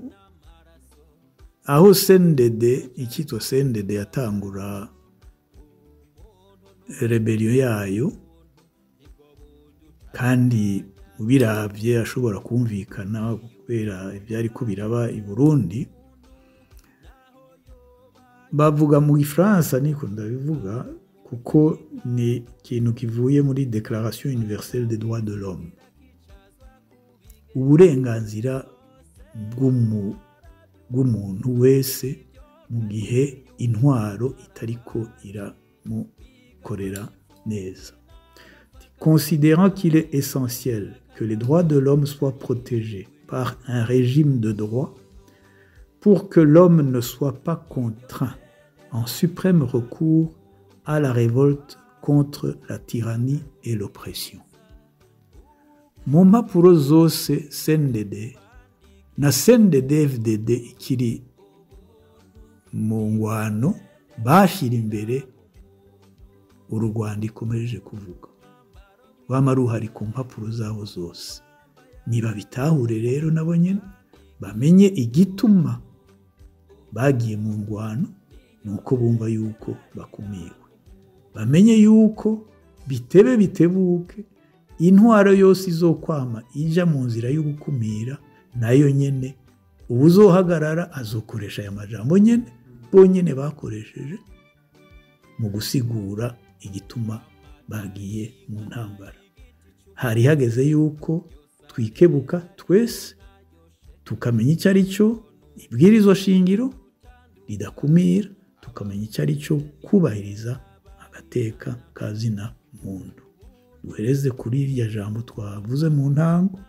aho CNDD icyitwa CNDD yatangura rebellion yayo kandi ubiravye ashobora kumvikana kubera ibyari ko biraba i Burundi bavuga mu Gifaransa niko ndabivuga kuko ni ikintu kivuye muri Déclaration universelle des droits de l'homme uburenganzira bw'umuntu wese mu gihe intwaro itariko iramukorera neza considérant qu'il est essentiel que les droits de l'homme soient protégés par un régime de droit pour que l'homme ne soit pas contraint en suprême recours à la révolte contre la tyrannie et l'oppression. Mu mpapuro zose CNDD na CNDD-FDD ikiri mu ngwano bashira imbere urugwandiko mpejeje kuvuga bama ruhari ku mpapuro zabo zose niba bitahure rero nabo nyene bamenye igituma bagiye mu ngwano nuko bumva yuko bakumiwe bamenye yuko bitebe bitebuke intwaro yose izokwama ija mu nzira yo gukumira nayo nyene ubuzohagarara azokoresha aya majambo nyene bonyene bakoresheje mu gusigura igituma bagiye mu ntambara hari hageze yuko twikebuka twese tukamenya icyo ari cyo ibwirizwa shingiro ridakumira tukamenya icyo ari cyo kubahiriza agateka kazina muntu duhereze kuri irya jambo twavuze mu ntango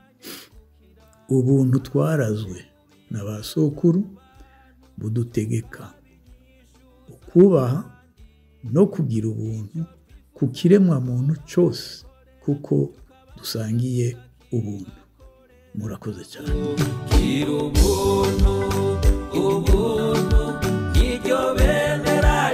ubuntu twarazwe na ba sokuru budutegeka ukubaha no kugira ubuntu ku kiremwa muntu cyose kuko dusangiye ubuntu murakoze cyane gira ubuntu niryo bendera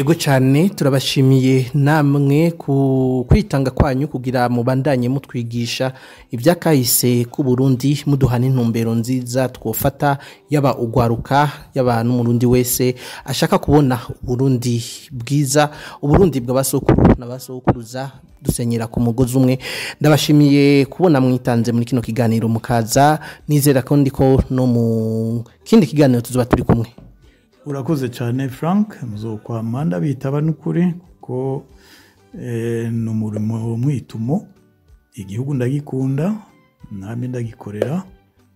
Ego cyane turabashimiye namwe ku kwitanga kwanyu kugira mubandanye mutwigisha ibyakahise ku Burundi muduhana intumbero nziza twofata yaba ugwaruka yaba n'umurundi wese ashaka kubona Burundi bwiza Uburundi bw'abasokuru n'abasokuruza dusenyera ku mugozi umwe ndabashimiye kubona mwitanze muri kino kiganiro mukaza nizera ko ndiko no mu kindi kiganiro tuzoba turi kumwe. Urakoze cyane Frank muzokwama ndabitaba n'ukuri kuko n'umurimo mwitumo igihugu ndagikunda namwe ndagikorera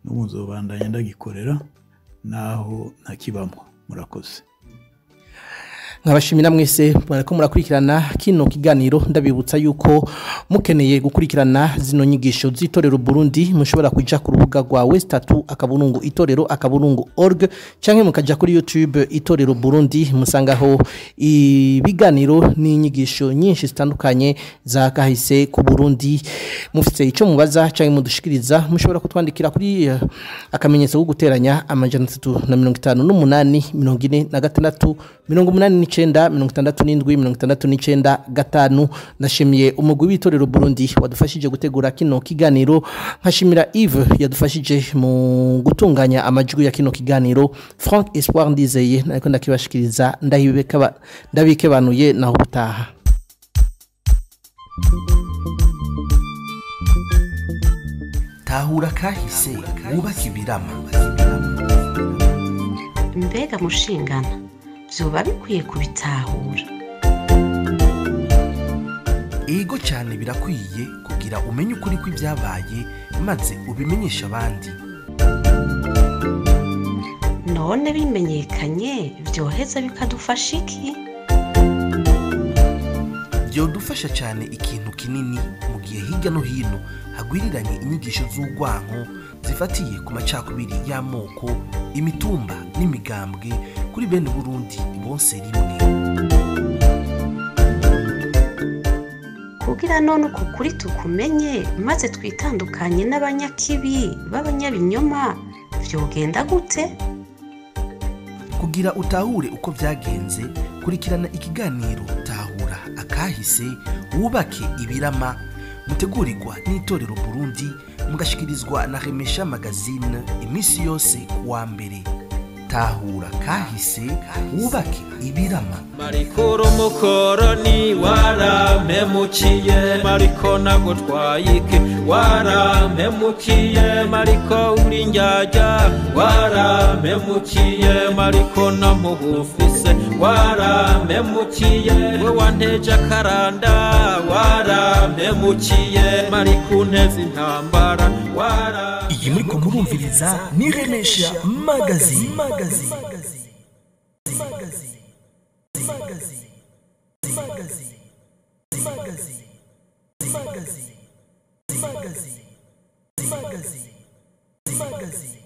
n'umuzobandanya ndagikorera naho ntakibamwe murakoze. Nkabashimira mwese mwariko murakurikirana kino kiganiro ndabibutsa yuko mukeneye gukurikirana zino nyigisho z'itorero Burundi mushobora kuja ku rubuga rwa Westatu akaburungu itorero akaburungu.org canke mukaja kuri YouTube itorero Burundi musangaho ibiganiro n'inyigisho nyinshi zitandukanye za kahise ku Burundi mufite ico mubaza canke mudushikiriza mushobora kutwandikira kuri akamenyetso ko guteranya amajana 358 46 9 nashimiye umugwi w'itorero Burundi wadufashije gutegura kino kiganiro nkashimira Yves yadufashije mu gutunganya amajwi ya kino kiganiro Frank Espoir Ndizeye nariko ndakibashikiriza ndabikebanuye naho gutaha. Tahura kahise wubaka ibirama. Mbega mushingana vyoba bikwiye kubitahura. Ego cyane birakwiye kugira umenye ukuri kw'ibyabaye maze ubimenyesha abandi. None bimenyekanye vyoheza bikadufasha iki? Byodufasha cyane ikintu kinini mu gihe hirya no hino hagwiriranye inyigisho z'urwanko zifatiye ku macakubiri y'amoko, imitumba n'imigambwe kuri bene Burundi bose rimwe. Kugira none uko kuri tukumenye maze twitandukanye n'abanyakibi b'abanyabinyoma vyogenda gute? Kugira utahure uko byagenze kurikirana ikiganiro Tahura akahise wubake ibirama mutegurirwa n'itorero Burundi mugashikirizwa na Remesha Magazine imisi yose kuwa mbere. Tahura kahise wubake ibirama. Marikuru mukoroni warampemukiye mariko nagutwayike warampemukiye mariko uri njyajya warampemukiye mariko namugufise warampemukiye we wanteje akaranda warampemukiye mariko nteze intambara iyi muriko murumviriza ni Remesha Magazine. Magazine.